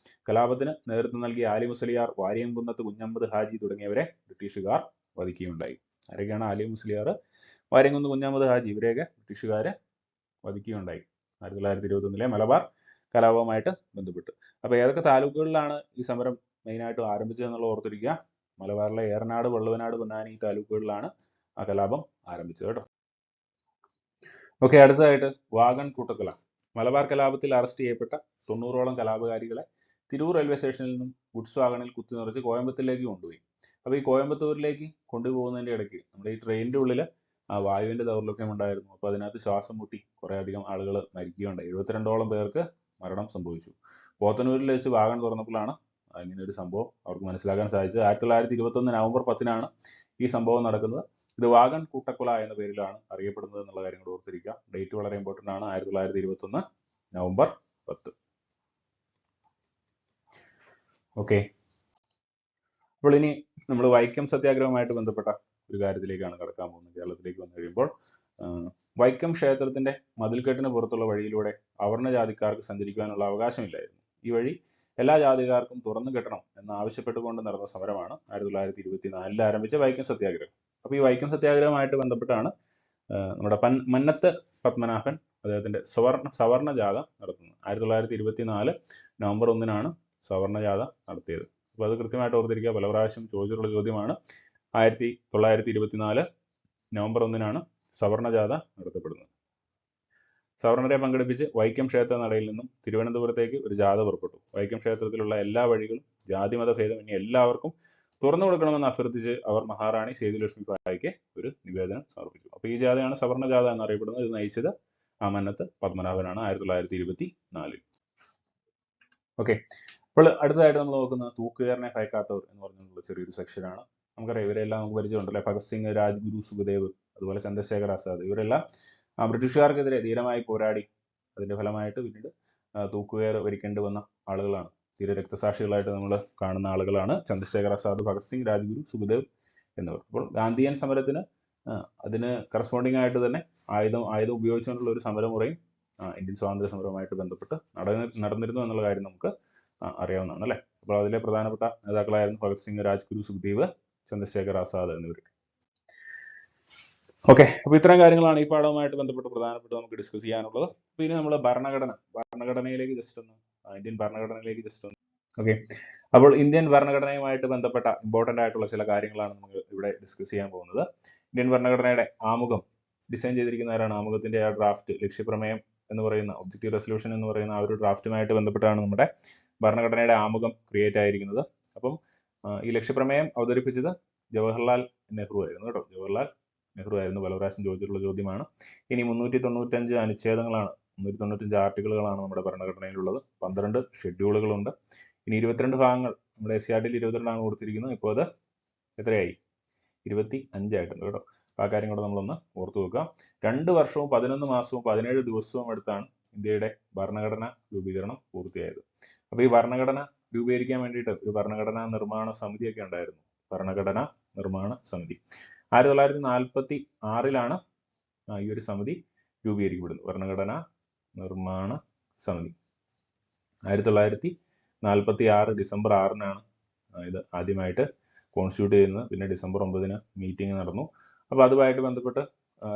കലാപത്തിന് നേതൃത്വം നൽകിയ ആലി മുസ്ലിയാർ, വാരിയംകുന്നത്ത് കുഞ്ഞഹമ്മദ് ഹാജി തുടങ്ങിയവരെ ബ്രിട്ടീഷുകാർ വധിക്കുകയുണ്ടായി. ആരൊക്കെയാണ്? ആലി മുസ്ലിയാർ, വാരിയംകുന്ന് കുഞ്ഞഹമ്മദ് ഹാജി, ഇവരെയൊക്കെ ബ്രിട്ടീഷുകാരെ വധിക്കുകയുണ്ടായി 1921 മലബാർ കലാപവുമായിട്ട് ബന്ധപ്പെട്ട്. അപ്പോൾ ഏതൊക്കെ താലൂക്കുകളിലാണ് ഈ സമരം മെയിനായിട്ട് ആരംഭിച്ചതെന്നുള്ളത് ഓർത്തിരിക്കുക. മലബാറിലെ ഏറനാട്, വള്ളുവനാട്, പൊന്നാനി താലൂക്കുകളിലാണ് ആ കലാപം ആരംഭിച്ചത് കേട്ടോ. ഓക്കെ, അടുത്തതായിട്ട് വാഗൺ കൂട്ടക്കൊല. മലബാർ കലാപത്തിൽ അറസ്റ്റ് ചെയ്യപ്പെട്ട 90ഓളം കലാപകാരികളെ തിരൂർ റെയിൽവേ സ്റ്റേഷനിൽ നിന്നും ഗുഡ്സ് വാഗണിൽ കുത്തി നിറച്ച് കോയമ്പത്തൂരിലേക്ക് കൊണ്ടുപോയി. അപ്പോൾ ഈ കോയമ്പത്തൂരിലേക്ക് കൊണ്ടുപോകുന്നതിൻ്റെ ഇടയ്ക്ക് നമ്മുടെ ഈ ട്രെയിനിൻ്റെ ഉള്ളിൽ വായുവിൻ്റെ ദൗർലഭ്യം ഉണ്ടായിരുന്നു. അപ്പോൾ അതിനകത്ത് ശ്വാസം മുട്ടി കുറേ അധികം ആളുകൾ മരിക്കുകയുണ്ടായി. 72ഓളം പേർക്ക് മരണം സംഭവിച്ചു. പോത്തനൂരിൽ വെച്ച് വാഗൺ തുറന്നപ്പോഴാണ് ഇങ്ങനെ ഒരു സംഭവം അവർക്ക് മനസ്സിലാക്കാൻ സാധിച്ചത്. 1921 നവംബർ 10-നാണ് ഈ സംഭവം നടക്കുന്നത്. ഇത് വാഗൺ കൂട്ടക്കൊല എന്ന പേരിലാണ് അറിയപ്പെടുന്നത് എന്നുള്ള കാര്യം കൂടെ ഓർത്തിരിക്കുക. ഡേറ്റ് വളരെ ഇമ്പോർട്ടൻ്റ് ആണ്. 1921 നവംബർ 10. ഓക്കെ, അപ്പോൾ ഇനി നമ്മൾ വൈക്കം സത്യാഗ്രഹവുമായിട്ട് ബന്ധപ്പെട്ട ഒരു കാര്യത്തിലേക്കാണ് കടക്കാൻ പോകുന്നത്. കേരളത്തിലേക്ക് വന്നു കഴിയുമ്പോൾ വൈക്കം ക്ഷേത്രത്തിന്റെ മതിൽക്കെട്ടിന് പുറത്തുള്ള വഴിയിലൂടെ അവർണ ജാതിക്കാർക്ക് സഞ്ചരിക്കുവാനുള്ള അവകാശമില്ലായിരുന്നു. ഈ വഴി എല്ലാ ജാതിക്കാർക്കും തുറന്നു കെട്ടണം എന്ന് ആവശ്യപ്പെട്ടുകൊണ്ട് നടന്ന സമരമാണ് 1924 ആരംഭിച്ച വൈക്കം സത്യാഗ്രഹം. അപ്പോൾ ഈ വൈക്കം സത്യാഗ്രഹവുമായിട്ട് ബന്ധപ്പെട്ടാണ് നമ്മുടെ മന്നത്ത് പത്മനാഭൻ അദ്ദേഹത്തിന്റെ സവർണ ജാഥ നടത്തുന്നത്. 1924 നവംബർ 1-നാണ് സവർണ ജാഥ നടത്തിയത്. അപ്പോൾ അത് കൃത്യമായിട്ട് ഓർത്തിരിക്കുക. പല പ്രാവശ്യം ചോദിച്ചിട്ടുള്ള ചോദ്യമാണ്. 1924 നവംബർ 1-നാണ് സവർണ ജാഥ നടത്തപ്പെടുന്നത്. സവർണരെ പങ്കെടുപ്പിച്ച് വൈക്കം ക്ഷേത്ര നടയിൽ നിന്നും തിരുവനന്തപുരത്തേക്ക് ഒരു ജാഥ പുറപ്പെട്ടു. വൈക്കം ക്ഷേത്രത്തിലുള്ള എല്ലാ വഴികളും ജാതിമത ഭേദമന്യേ എല്ലാവർക്കും തുറന്നു കൊടുക്കണമെന്ന് അഭ്യർത്ഥിച്ച് അവർ മഹാറാണി സേതുലക്ഷ്മി ബായിക്ക് ഒരു നിവേദനം സമർപ്പിച്ചു. അപ്പോൾ ഈ ജാഥയാണ് സവർണ ജാഥ എന്നറിയപ്പെടുന്നത്. ഇത് നയിച്ചത് മന്നത്ത് പത്മനാഭനാണ് 1924. ഓക്കെ, അപ്പോൾ അടുത്തതായിട്ട് നമ്മൾ നോക്കുന്നത് തൂക്കുകയറിനെ ഭയക്കാത്തവർ എന്ന് പറഞ്ഞുള്ള ചെറിയൊരു സെക്ഷനാണ്. നമുക്കറിയാം ഇവരെല്ലാം നമുക്ക് പരിചയമുണ്ടല്ലേ. ഭഗത് സിംഗ്, രാജ്ഗുരു, സുഖദേവ്, അതുപോലെ ചന്ദ്രശേഖർ ആസാദ്, ഇവരെല്ലാം ബ്രിട്ടീഷുകാർക്കെതിരെ ധീരമായി പോരാടി അതിന്റെ ഫലമായിട്ട് പിന്നീട് തൂക്കുകയർ വരിക്കേണ്ടി വന്ന ആളുകളാണ്. തീരെ രക്തസാക്ഷികളായിട്ട് നമ്മൾ കാണുന്ന ആളുകളാണ് ചന്ദ്രശേഖർ ആസാദ്, ഭഗത് സിംഗ്, രാജ്ഗുരു, സുഖദേവ് എന്നിവർ. അപ്പോൾ ഗാന്ധിയൻ സമരത്തിന് അതിന് കറസ്പോണ്ടിങ് ആയിട്ട് തന്നെ ആയുധം ഉപയോഗിച്ചുകൊണ്ടുള്ള ഒരു സമരമുറയും ഇന്ത്യൻ സ്വാതന്ത്ര്യ സമരവുമായിട്ട് ബന്ധപ്പെട്ട് നടന്നിരുന്നു എന്നുള്ള കാര്യം നമുക്ക് അറിയാവുന്നതാണ് അല്ലേ. അപ്പോൾ അതിലെ പ്രധാനപ്പെട്ട നേതാക്കളായിരുന്നു ഭഗത് സിംഗ്, രാജ്ഗുരു, സുഖദേവ്, ചന്ദ്രശേഖർ ആസാദ് എന്നിവർ. ഓക്കെ, അപ്പോൾ ഇത്തരം കാര്യങ്ങളാണ് ഈ പാഠവുമായിട്ട് ബന്ധപ്പെട്ട് പ്രധാനപ്പെട്ട് നമുക്ക് ഡിസ്കസ് ചെയ്യാനുള്ളത്. പിന്നെ നമ്മൾ ഭരണഘടനയിലേക്ക് ജസ്റ്റ് ഒന്ന് ഇന്ത്യൻ ഭരണഘടനയിലേക്ക് ജസ്റ്റ് ഒന്ന് ഓക്കെ. അപ്പോൾ ഇന്ത്യൻ ഭരണഘടനയുമായിട്ട് ബന്ധപ്പെട്ട ഇമ്പോർട്ടൻ്റ് ആയിട്ടുള്ള ചില കാര്യങ്ങളാണ് നമുക്ക് ഇവിടെ ഡിസ്കസ് ചെയ്യാൻ പോകുന്നത്. ഇന്ത്യൻ ഭരണഘടനയുടെ ആമുഖം ഡിസൈൻ ചെയ്തിരിക്കുന്നവരാണ്. ആമുഖത്തിന്റെ ആ ഡ്രാഫ്റ്റ്, ലക്ഷ്യപ്രമേയം എന്ന് പറയുന്ന ഒബ്ജക്റ്റീവ് റെസൊല്യൂഷൻ എന്ന് പറയുന്ന ആ ഒരു ഡ്രാഫ്റ്റുമായിട്ട് ബന്ധപ്പെട്ടാണ് നമ്മുടെ ഭരണഘടനയുടെ ആമുഖം ക്രിയേറ്റ് ആയിരിക്കുന്നത്. അപ്പം ഈ ലക്ഷ്യപ്രമേയം അവതരിപ്പിച്ചത് ജവഹർലാൽ നെഹ്റു ആയിരുന്നു കേട്ടോ. ജവഹർലാൽ നെഹ്റു ആയിരുന്നു. പല പ്രാവശ്യം ചോദിച്ചിട്ടുള്ള ചോദ്യമാണ്. ഇനി 395 അനുച്ഛേദങ്ങളാണ്, 395 ആർട്ടിക്കിളുകളാണ് നമ്മുടെ ഭരണഘടനയിലുള്ളത്. 12 ഷെഡ്യൂളുകളുണ്ട്. ഇനി 22 ഭാഗങ്ങൾ. നമ്മുടെ SCRTയിൽ 22 കൊടുത്തിരിക്കുന്നത്. ഇപ്പോൾ അത് എത്രയായി? 25 ആയിട്ടുണ്ട് കേട്ടോ. ആ കാര്യം കൂടെ നമ്മളൊന്ന് ഓർത്തു വെക്കുക. 2 വർഷവും 11 മാസവും 17 ദിവസവും എടുത്താണ് ഇന്ത്യയുടെ ഭരണഘടന രൂപീകരണം പൂർത്തിയായത്. അപ്പോൾ ഈ ഭരണഘടന രൂപീകരിക്കാൻ വേണ്ടിയിട്ട് ഒരു ഭരണഘടനാ നിർമ്മാണ സമിതിയൊക്കെ ഉണ്ടായിരുന്നു. ഭരണഘടനാ നിർമ്മാണ സമിതി 1946-ലാണ് ഈ ഒരു സമിതി രൂപീകരിക്കപ്പെടുന്നത്. ഭരണഘടനാ നിർമ്മാണ സമിതി 1946 ഡിസംബർ 6-നാണ് ഇത് ആദ്യമായിട്ട് കോൺസ്റ്റിറ്റ്യൂട്ട് ചെയ്യുന്നത്. പിന്നെ ഡിസംബർ 9-ന് മീറ്റിംഗ് നടന്നു. അപ്പോൾ അതുമായിട്ട് ബന്ധപ്പെട്ട്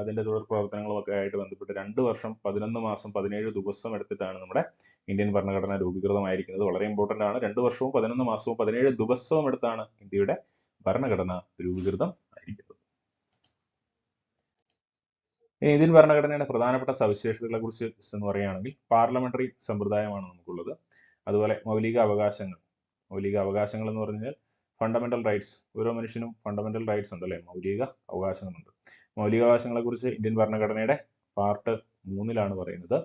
അതിന്റെ തുടർ പ്രവർത്തനങ്ങളും ഒക്കെ ആയിട്ട് ബന്ധപ്പെട്ട് 2 വർഷം 11 മാസം 17 ദിവസം എടുത്തിട്ടാണ് നമ്മുടെ ഇന്ത്യൻ ഭരണഘടന രൂപീകൃതമായിരിക്കുന്നത്. വളരെ ഇമ്പോർട്ടൻ്റ് ആണ്. 2 വർഷവും 11 മാസവും 17 ദിവസവും എടുത്താണ് ഇന്ത്യയുടെ ഭരണഘടന രൂപീകൃതം ആയിരിക്കുന്നത്. ഇന്ത്യൻ ഭരണഘടനയുടെ പ്രധാനപ്പെട്ട സവിശേഷതകളെ കുറിച്ച് എന്ന് പറയുകയാണെങ്കിൽ പാർലമെന്ററി സമ്പ്രദായമാണ് നമുക്കുള്ളത്. അതുപോലെ മൗലിക അവകാശങ്ങൾ എന്ന് പറഞ്ഞാൽ ഫണ്ടമെന്റൽ റൈറ്റ്സ്. ഓരോ മനുഷ്യനും ഫണ്ടമെന്റൽ റൈറ്റ്സ് ഉണ്ട് അല്ലെ, മൗലിക അവകാശങ്ങളുണ്ട്. മൗലിക അവകാശങ്ങളെ കുറിച്ച് ഇന്ത്യൻ ഭരണഘടനയുടെ പാർട്ട് 3-ലാണ് പറയുന്നത്.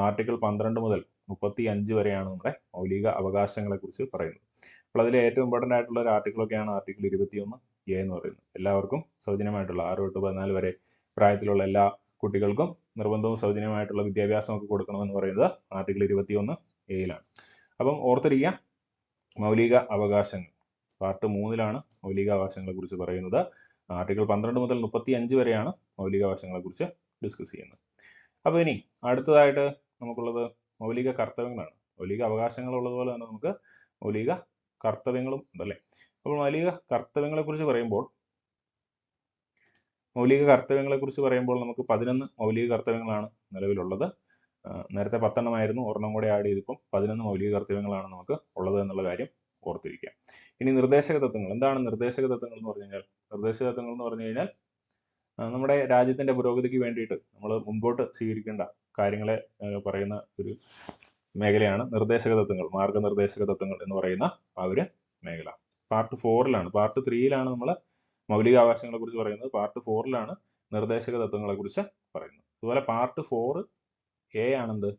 ആർട്ടിക്കിൾ 12 മുതൽ 35 വരെയാണ് നമ്മുടെ മൗലിക അവകാശങ്ങളെ കുറിച്ച് പറയുന്നത്. അപ്പോൾ അതിൽ ഏറ്റവും ഇമ്പോർട്ടൻ്റ് ആയിട്ടുള്ള ഒരു ആർട്ടിക്കിളൊക്കെയാണ് ആർട്ടിക്കിൾ 21A എന്ന് പറയുന്നത്. എല്ലാവർക്കും സൗജന്യമായിട്ടുള്ള 6 തൊട്ട് 14 വരെ പ്രായത്തിലുള്ള എല്ലാ കുട്ടികൾക്കും നിർബന്ധവും സൗജന്യമായിട്ടുള്ള വിദ്യാഭ്യാസം ഒക്കെ കൊടുക്കണമെന്ന് പറയുന്നത് ആർട്ടിക്കിൾ 21A-ലാണ്. അപ്പം ഓർത്തിരിക്കുക, മൗലിക അവകാശങ്ങൾ പാർട്ട് 3-ലാണ് മൗലിക അവകാശങ്ങളെ കുറിച്ച് പറയുന്നത്. ആർട്ടിക്കിൾ 12 മുതൽ 35 വരെയാണ് മൗലികാവകാശങ്ങളെക്കുറിച്ച് ഡിസ്കസ് ചെയ്യുന്നത്. അപ്പോൾ ഇനി അടുത്തതായിട്ട് നമുക്കുള്ളത് മൗലിക കർത്തവ്യങ്ങളാണ്. മൗലിക അവകാശങ്ങൾ ഉള്ളതുപോലെ തന്നെ നമുക്ക് മൗലിക കർത്തവ്യങ്ങളും ഉണ്ടല്ലേ. അപ്പോൾ മൗലിക കർത്തവ്യങ്ങളെക്കുറിച്ച് പറയുമ്പോൾ നമുക്ക് 11 മൗലിക കർത്തവ്യങ്ങളാണ് നിലവിലുള്ളത്. നേരത്തെ 10 ആയിരുന്നു, ഒരെണ്ണം കൂടെ ആഡ് ചെയ്തിപ്പം 11 മൗലിക കർത്തവ്യങ്ങളാണ് നമുക്ക് ഉള്ളത് എന്നുള്ള കാര്യം ഓർത്തിരിക്കുക. ഇനി നിർദ്ദേശക തത്വങ്ങൾ. എന്താണ് നിർദ്ദേശക തത്വങ്ങൾ എന്ന് പറഞ്ഞു കഴിഞ്ഞാൽ? നിർദ്ദേശക തത്വങ്ങൾ എന്ന് പറഞ്ഞു കഴിഞ്ഞാൽ നമ്മുടെ രാജ്യത്തിന്റെ പുരോഗതിക്ക് വേണ്ടിയിട്ട് നമ്മൾ മുൻപോട്ട് സ്വീകരിക്കേണ്ട കാര്യങ്ങളെ പറയുന്ന ഒരു മേഖലയാണ് നിർദ്ദേശക തത്വങ്ങൾ, മാർഗനിർദ്ദേശക തത്വങ്ങൾ എന്ന് പറയുന്ന ആ ഒരു മേഖല. പാർട്ട് 4-ലാണ്. പാർട്ട് 3-ലാണ് നമ്മൾ മൗലിക അവകാശങ്ങളെ കുറിച്ച് പറയുന്നത്. പാർട്ട് 4-ലാണ് നിർദ്ദേശക തത്വങ്ങളെ കുറിച്ച് പറയുന്നത്. അതുപോലെ പാർട്ട് 4A ആണെന്ത്?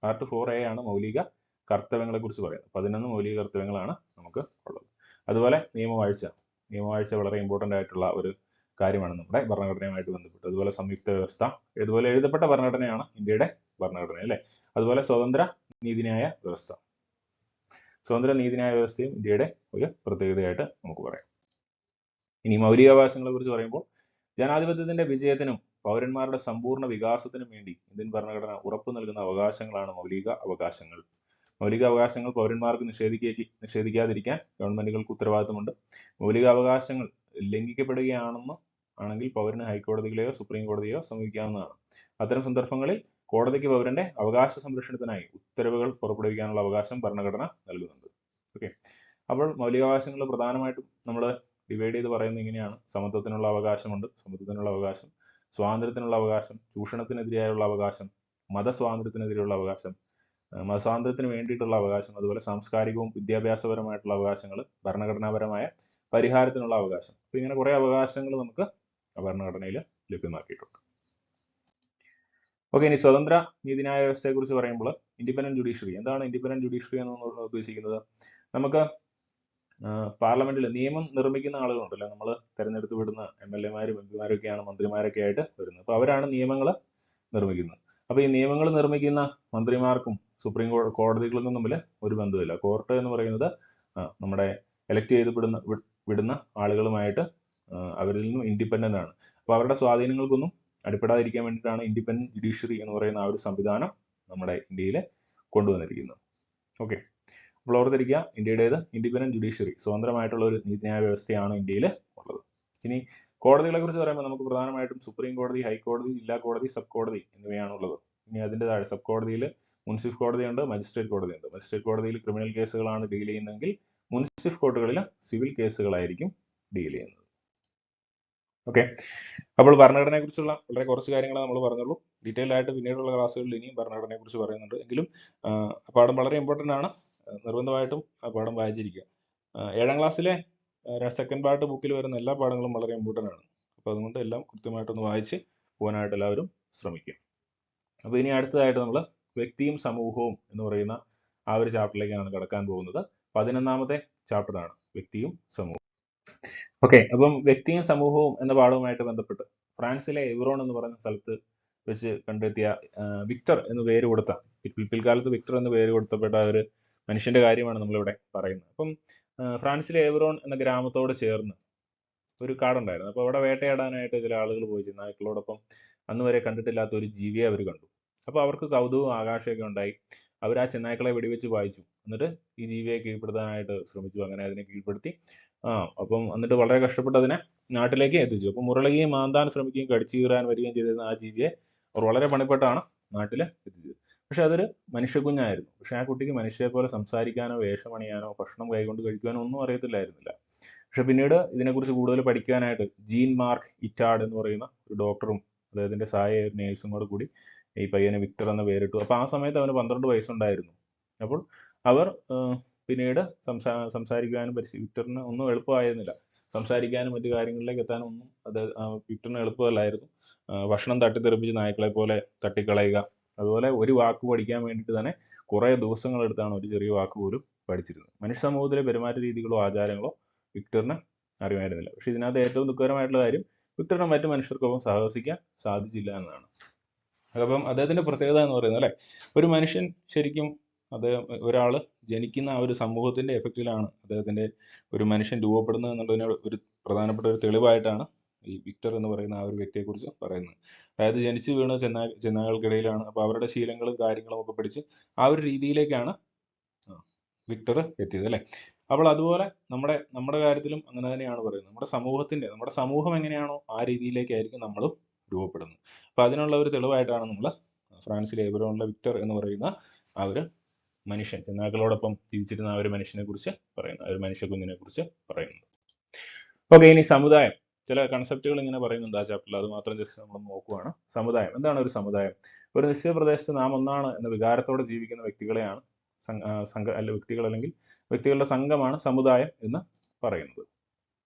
പാർട്ട് 4A ആണ് മൗലിക കർത്തവ്യങ്ങളെ കുറിച്ച് പറയുന്നത്. 11 മൗലിക കർത്തവ്യങ്ങളാണ് നമുക്ക് ഉള്ളത്. അതുപോലെ നിയമവാഴ്ച വളരെ ഇമ്പോർട്ടൻ്റ് ആയിട്ടുള്ള ഒരു കാര്യമാണ് നമ്മുടെ ഭരണഘടനയുമായിട്ട് ബന്ധപ്പെട്ട്. അതുപോലെ സംയുക്ത വ്യവസ്ഥ, ഇതുപോലെ എഴുതപ്പെട്ട ഭരണഘടനയാണ് ഇന്ത്യയുടെ ഭരണഘടന അല്ലേ. അതുപോലെ സ്വതന്ത്ര നീതിന്യായ വ്യവസ്ഥ. സ്വതന്ത്ര നീതിന്യായ വ്യവസ്ഥയും ഇന്ത്യയുടെ ഒരു പ്രത്യേകതയായിട്ട് നമുക്ക് പറയാം. ഇനി മൗലികാവകാശങ്ങളെ കുറിച്ച് പറയുമ്പോൾ ജനാധിപത്യത്തിന്റെ വിജയത്തിനും പൗരന്മാരുടെ സമ്പൂർണ്ണ വികാസത്തിനും വേണ്ടി ഇന്ത്യൻ ഭരണഘടന ഉറപ്പു നൽകുന്ന അവകാശങ്ങളാണ് മൗലിക അവകാശങ്ങൾ. മൗലിക അവകാശങ്ങൾ പൗരന്മാർക്ക് നിഷേധിക്കാതിരിക്കാൻ ഗവൺമെന്റുകൾക്ക് ഉത്തരവാദിത്തമുണ്ട്. മൗലിക അവകാശങ്ങൾ ലംഘിക്കപ്പെടുകയാണെങ്കിൽ പൗരന് ഹൈക്കോടതികളെയോ സുപ്രീം കോടതിയോ സമീപിക്കാവുന്നതാണ്. അത്തരം സന്ദർഭങ്ങളിൽ കോടതിക്ക് പൗരന്റെ അവകാശ സംരക്ഷണത്തിനായി ഉത്തരവുകൾ പുറപ്പെടുവിക്കാനുള്ള അവകാശം ഭരണഘടന നൽകുന്നുണ്ട്. ഓക്കെ, അപ്പോൾ മൗലികാവകാശങ്ങൾ പ്രധാനമായിട്ടും നമ്മൾ ഡിവൈഡ് ചെയ്ത് പറയുന്നത് ഇങ്ങനെയാണ്. സമത്വത്തിനുള്ള അവകാശമുണ്ട്, സമത്വത്തിനുള്ള അവകാശം, സ്വാതന്ത്ര്യത്തിനുള്ള അവകാശം, ചൂഷണത്തിനെതിരെയുള്ള അവകാശം, മതസ്വാതന്ത്ര്യത്തിനെതിരെയുള്ള അവകാശം, മതസ്വാതന്ത്ര്യത്തിന് വേണ്ടിയിട്ടുള്ള അവകാശം, അതുപോലെ സാംസ്കാരികവും വിദ്യാഭ്യാസപരമായിട്ടുള്ള അവകാശങ്ങൾ, ഭരണഘടനാപരമായ പരിഹാരത്തിനുള്ള അവകാശം. അപ്പൊ ഇങ്ങനെ കുറെ അവകാശങ്ങൾ നമുക്ക് ഭരണഘടനയിൽ ലഭ്യമാക്കിയിട്ടുണ്ട്. ഓക്കെ, ഇനി സ്വതന്ത്ര നീതിന്യായ വ്യവസ്ഥയെ കുറിച്ച് പറയുമ്പോൾ ഇൻഡിപെൻഡന്റ് ജുഡീഷ്യറി. എന്താണ് ഇൻഡിപെൻഡന്റ് ജുഡീഷ്യറി എന്ന് ഉദ്ദേശിക്കുന്നത്? നമുക്ക് പാർലമെന്റിൽ നിയമം നിർമ്മിക്കുന്ന ആളുകളുണ്ടല്ലോ, നമ്മൾ തെരഞ്ഞെടുത്ത് വിടുന്ന MLA-മാരും MP-മാരും ഒക്കെയാണ് മന്ത്രിമാരൊക്കെ ആയിട്ട് വരുന്നത്. അപ്പോൾ അവരാണ് നിയമങ്ങൾ നിർമ്മിക്കുന്നത്. അപ്പോൾ ഈ നിയമങ്ങൾ നിർമ്മിക്കുന്ന മന്ത്രിമാർക്കും സുപ്രീം കോടതികൾക്കും തമ്മിൽ ഒരു ബന്ധമില്ല. കോർട്ട് എന്ന് പറയുന്നത് നമ്മുടെ എലക്ട് ചെയ്ത് വിടുന്ന ആളുകളുമായിട്ട് അവരിൽ നിന്നും ഇൻഡിപെൻഡന്റ് ആണ്. അപ്പോൾ അവരുടെ സ്വാധീനങ്ങൾക്കൊന്നും അടിപ്പെടാതിരിക്കാൻ വേണ്ടിയിട്ടാണ് ഇൻഡിപെൻഡന്റ് ജുഡീഷ്യറി എന്ന് പറയുന്ന ആ ഒരു സംവിധാനം നമ്മുടെ ഇന്ത്യയിൽ കൊണ്ടുവന്നിരിക്കുന്നത്. ഓക്കെ, അപ്പോൾ ഓർത്തിരിക്കുക, ഇന്ത്യയുടേത് ഇൻഡിപെൻഡന്റ് ജുഡീഷ്യറി, സ്വതന്ത്രമായിട്ടുള്ള ഒരു നീതിന്യായ വ്യവസ്ഥയാണ് ഇന്ത്യയിൽ ഉള്ളത്. ഇനി കോടതികളെ കുറിച്ച് പറയുമ്പോൾ നമുക്ക് പ്രധാനമായിട്ടും സുപ്രീം കോടതി, ഹൈക്കോടതി, ജില്ലാ കോടതി, സബ് കോടതി എന്നിവയാണ് ഉള്ളത്. ഇനി അതിൻ്റെ താഴെ സബ് കോടതിയിൽ മുൻസിഫ് കോടതിയുണ്ട്, മജിസ്ട്രേറ്റ് കോടതിയുണ്ട്. മജിസ്ട്രേറ്റ് കോടതിയിൽ ക്രിമിനൽ കേസുകളാണ് ഡീൽ ചെയ്യുന്നതെങ്കിൽ മുൻസിഫ് കോർട്ടുകളിൽ സിവിൽ കേസുകളായിരിക്കും ഡീൽ ചെയ്യുന്നത്. ഓക്കെ, അപ്പോൾ ഭരണഘടനയെ കുറിച്ചുള്ള വളരെ കുറച്ച് കാര്യങ്ങളെ നമ്മൾ പറഞ്ഞുള്ളൂ. ഡീറ്റെയിൽ ആയിട്ട് പിന്നീടുള്ള ക്ലാസ്സുകളിൽ ഇനിയും ഭരണഘടനയെ കുറിച്ച് പറയുന്നുണ്ട്. എങ്കിലും പാഠം വളരെ ഇമ്പോർട്ടൻ്റ് ആണ്. നിർബന്ധമായിട്ടും ആ പാഠം വായിച്ചിരിക്കുക. 7ാം ക്ലാസ്സിലെ സെക്കൻഡ് പാർട്ട് ബുക്കിൽ വരുന്ന എല്ലാ പാഠങ്ങളും വളരെ ഇമ്പോർട്ടൻ്റ് ആണ്. അപ്പോൾ അതുകൊണ്ട് എല്ലാം കൃത്യമായിട്ടൊന്ന് വായിച്ച് പോകാനായിട്ട് എല്ലാവരും ശ്രമിക്കുക. അപ്പോൾ ഇനി അടുത്തതായിട്ട് നമ്മൾ വ്യക്തിയും സമൂഹവും എന്ന് പറയുന്ന ആ ഒരു ചാപ്റ്ററിലേക്കാണ് കടക്കാൻ പോകുന്നത്. 11ാമത്തെ ചാപ്റ്ററാണ് വ്യക്തിയും സമൂഹവും. ഓക്കെ, അപ്പം വ്യക്തിയും സമൂഹവും എന്ന പാഠവുമായിട്ട് ബന്ധപ്പെട്ട് ഫ്രാൻസിലെ എവ്രോൺ എന്ന് പറയുന്ന സ്ഥലത്ത് വെച്ച് കണ്ടെത്തിയ വിക്ടർ എന്ന് പേര് കൊടുത്ത, പിൽക്കാലത്ത് വിക്ടർ എന്ന് പേര് കൊടുത്തപ്പെട്ട ഒരു മനുഷ്യന്റെ കാര്യമാണ് നമ്മളിവിടെ പറയുന്നത്. അപ്പം ഫ്രാൻസിലെ എവ്രോൺ എന്ന ഗ്രാമത്തോട് ചേർന്ന് ഒരു കാടുണ്ടായിരുന്നു. അപ്പോൾ അവിടെ വേട്ടയാടാനായിട്ട് ചില ആളുകൾ പോയി. ചെന്നായ്ക്കളോടൊപ്പം അന്ന് വരെ കണ്ടിട്ടില്ലാത്ത ഒരു ജീവിയെ അവർ കണ്ടു. അപ്പോൾ അവർക്ക് കൗതുകവും ആകാംക്ഷയൊക്കെ ഉണ്ടായി. അവർ ആ ചെന്നായ്ക്കളെ വെടിവെച്ച് വായിച്ചു. എന്നിട്ട് ഈ ജീവിയെ കീഴ്പ്പെടുത്താനായിട്ട് ശ്രമിച്ചു. അങ്ങനെ അതിനെ കീഴ്പ്പെടുത്തി അപ്പം എന്നിട്ട് വളരെ കഷ്ടപ്പെട്ട് അതിനെ നാട്ടിലേക്ക് എത്തിച്ചു. അപ്പം മുരളുകയും മാന്താൻ ശ്രമിക്കുകയും കടിച്ചു കീറാൻ വരികയും ചെയ്തിരുന്ന ആ ജീവിയെ അവർ വളരെ പണിപ്പെട്ടാണ് നാട്ടിൽ എത്തിച്ചത്. പക്ഷെ അതൊരു മനുഷ്യക്കുഞ്ഞായിരുന്നു. പക്ഷെ ആ കുട്ടിക്ക് മനുഷ്യരെ പോലെ സംസാരിക്കാനോ വേഷമണിയാനോ ഭക്ഷണം കൈകൊണ്ട് കഴിക്കാനോ ഒന്നും അറിയത്തില്ലായിരുന്നില്ല. പക്ഷെ പിന്നീട് ഇതിനെക്കുറിച്ച് കൂടുതൽ പഠിക്കാനായിട്ട് ജീൻ മാർക്ക് ഇറ്റാഡ് എന്ന് പറയുന്ന ഒരു ഡോക്ടറും അദ്ദേഹത്തിന്റെ സഹായ നേഴ്സും കൂടി ഈ പയ്യനെ വിക്ടർ എന്ന പേരിട്ടു. അപ്പോൾ ആ സമയത്ത് അവന് 12 വയസ്സുണ്ടായിരുന്നു. അപ്പോൾ അവർ പിന്നീട് സംസാരിക്കാനും വിക്ടറിന് ഒന്നും എളുപ്പമായിരുന്നില്ല. സംസാരിക്കാനും മറ്റു കാര്യങ്ങളിലേക്ക് എത്താനും ഒന്നും വിക്ടറിന് എളുപ്പമല്ലായിരുന്നു. ഭക്ഷണം തട്ടിത്തെറിപ്പിച്ച് നായ്ക്കളെ പോലെ തട്ടിക്കളയുക, അതുപോലെ ഒരു വാക്ക് പഠിക്കാൻ വേണ്ടിയിട്ട് തന്നെ കുറേ ദിവസങ്ങളെടുത്താണ് ഒരു ചെറിയ വാക്ക് പോലും പഠിച്ചിരുന്നത്. മനുഷ്യ സമൂഹത്തിലെ പെരുമാറ്റ രീതികളോ ആചാരങ്ങളോ വിക്ടറിന് അറിയുമായിരുന്നില്ല. പക്ഷെ ഇതിനകത്ത് ഏറ്റവും ദുഃഖകരമായിട്ടുള്ള കാര്യം വിക്ടറിന് മറ്റു മനുഷ്യർക്കൊപ്പം സഹവസിക്കാൻ സാധിച്ചില്ല എന്നതാണ്. അപ്പം അദ്ദേഹത്തിന്റെ പ്രത്യേകത എന്ന് പറയുന്നത്, അല്ലെ, ഒരു മനുഷ്യൻ ശരിക്കും ഒരാൾ ജനിക്കുന്ന ആ ഒരു സമൂഹത്തിന്റെ എഫക്റ്റിലാണ് അദ്ദേഹത്തിന്റെ ഒരു മനുഷ്യൻ രൂപപ്പെടുന്നത് എന്നുള്ളതിന് ഒരു പ്രധാനപ്പെട്ട ഒരു തെളിവായിട്ടാണ് ഈ വിക്ടർ എന്ന് പറയുന്ന ആ ഒരു വ്യക്തിയെക്കുറിച്ച് പറയുന്നത്. അതായത് ജനിച്ചു വീണ ചെന്നായ്ക്കൾക്കിടയിലാണ്. അപ്പോൾ അവരുടെ ശീലങ്ങളും കാര്യങ്ങളും ഒക്കെ പഠിച്ച് ആ ഒരു രീതിയിലേക്കാണ് വിക്ടർ എത്തിയത് അല്ലേ. അപ്പോൾ അതുപോലെ നമ്മുടെ കാര്യത്തിലും അങ്ങനെ തന്നെയാണ് പറയുന്നത്. നമ്മുടെ സമൂഹം എങ്ങനെയാണോ ആ രീതിയിലേക്കായിരിക്കും നമ്മളും രൂപപ്പെടുന്നത്. അപ്പോൾ അതിനുള്ള ഒരു തെളിവായിട്ടാണ് നമ്മൾ ഫ്രാൻസിലെ എബറോണിലെ വിക്ടർ എന്ന് പറയുന്ന ആ ഒരു മനുഷ്യൻ, ചെന്നായ്ക്കളോടൊപ്പം ജീവിച്ചിരുന്ന ആ ഒരു മനുഷ്യനെ കുറിച്ച് പറയുന്നത്, ആ ഒരു മനുഷ്യ കുഞ്ഞിനെ കുറിച്ച് പറയുന്നത്. ഓക്കെ, ഇനി സമുദായം. ചില കൺസെപ്റ്റുകൾ ഇങ്ങനെ പറയുന്നുണ്ട് ആ ചാപ്റ്ററിൽ, അത് മാത്രം ജസ്റ്റ് നമ്മൾ നോക്കുവാണ്. സമുദായം എന്താണ്? ഒരു സമുദായം ഒരു നിശ്ചിത പ്രദേശത്ത് നാം ഒന്നാണ് എന്ന വികാരത്തോടെ ജീവിക്കുന്ന വ്യക്തികളെയാണ് വ്യക്തികൾ അല്ലെങ്കിൽ വ്യക്തികളുടെ സംഘമാണ് സമുദായം എന്ന് പറയുന്നത്.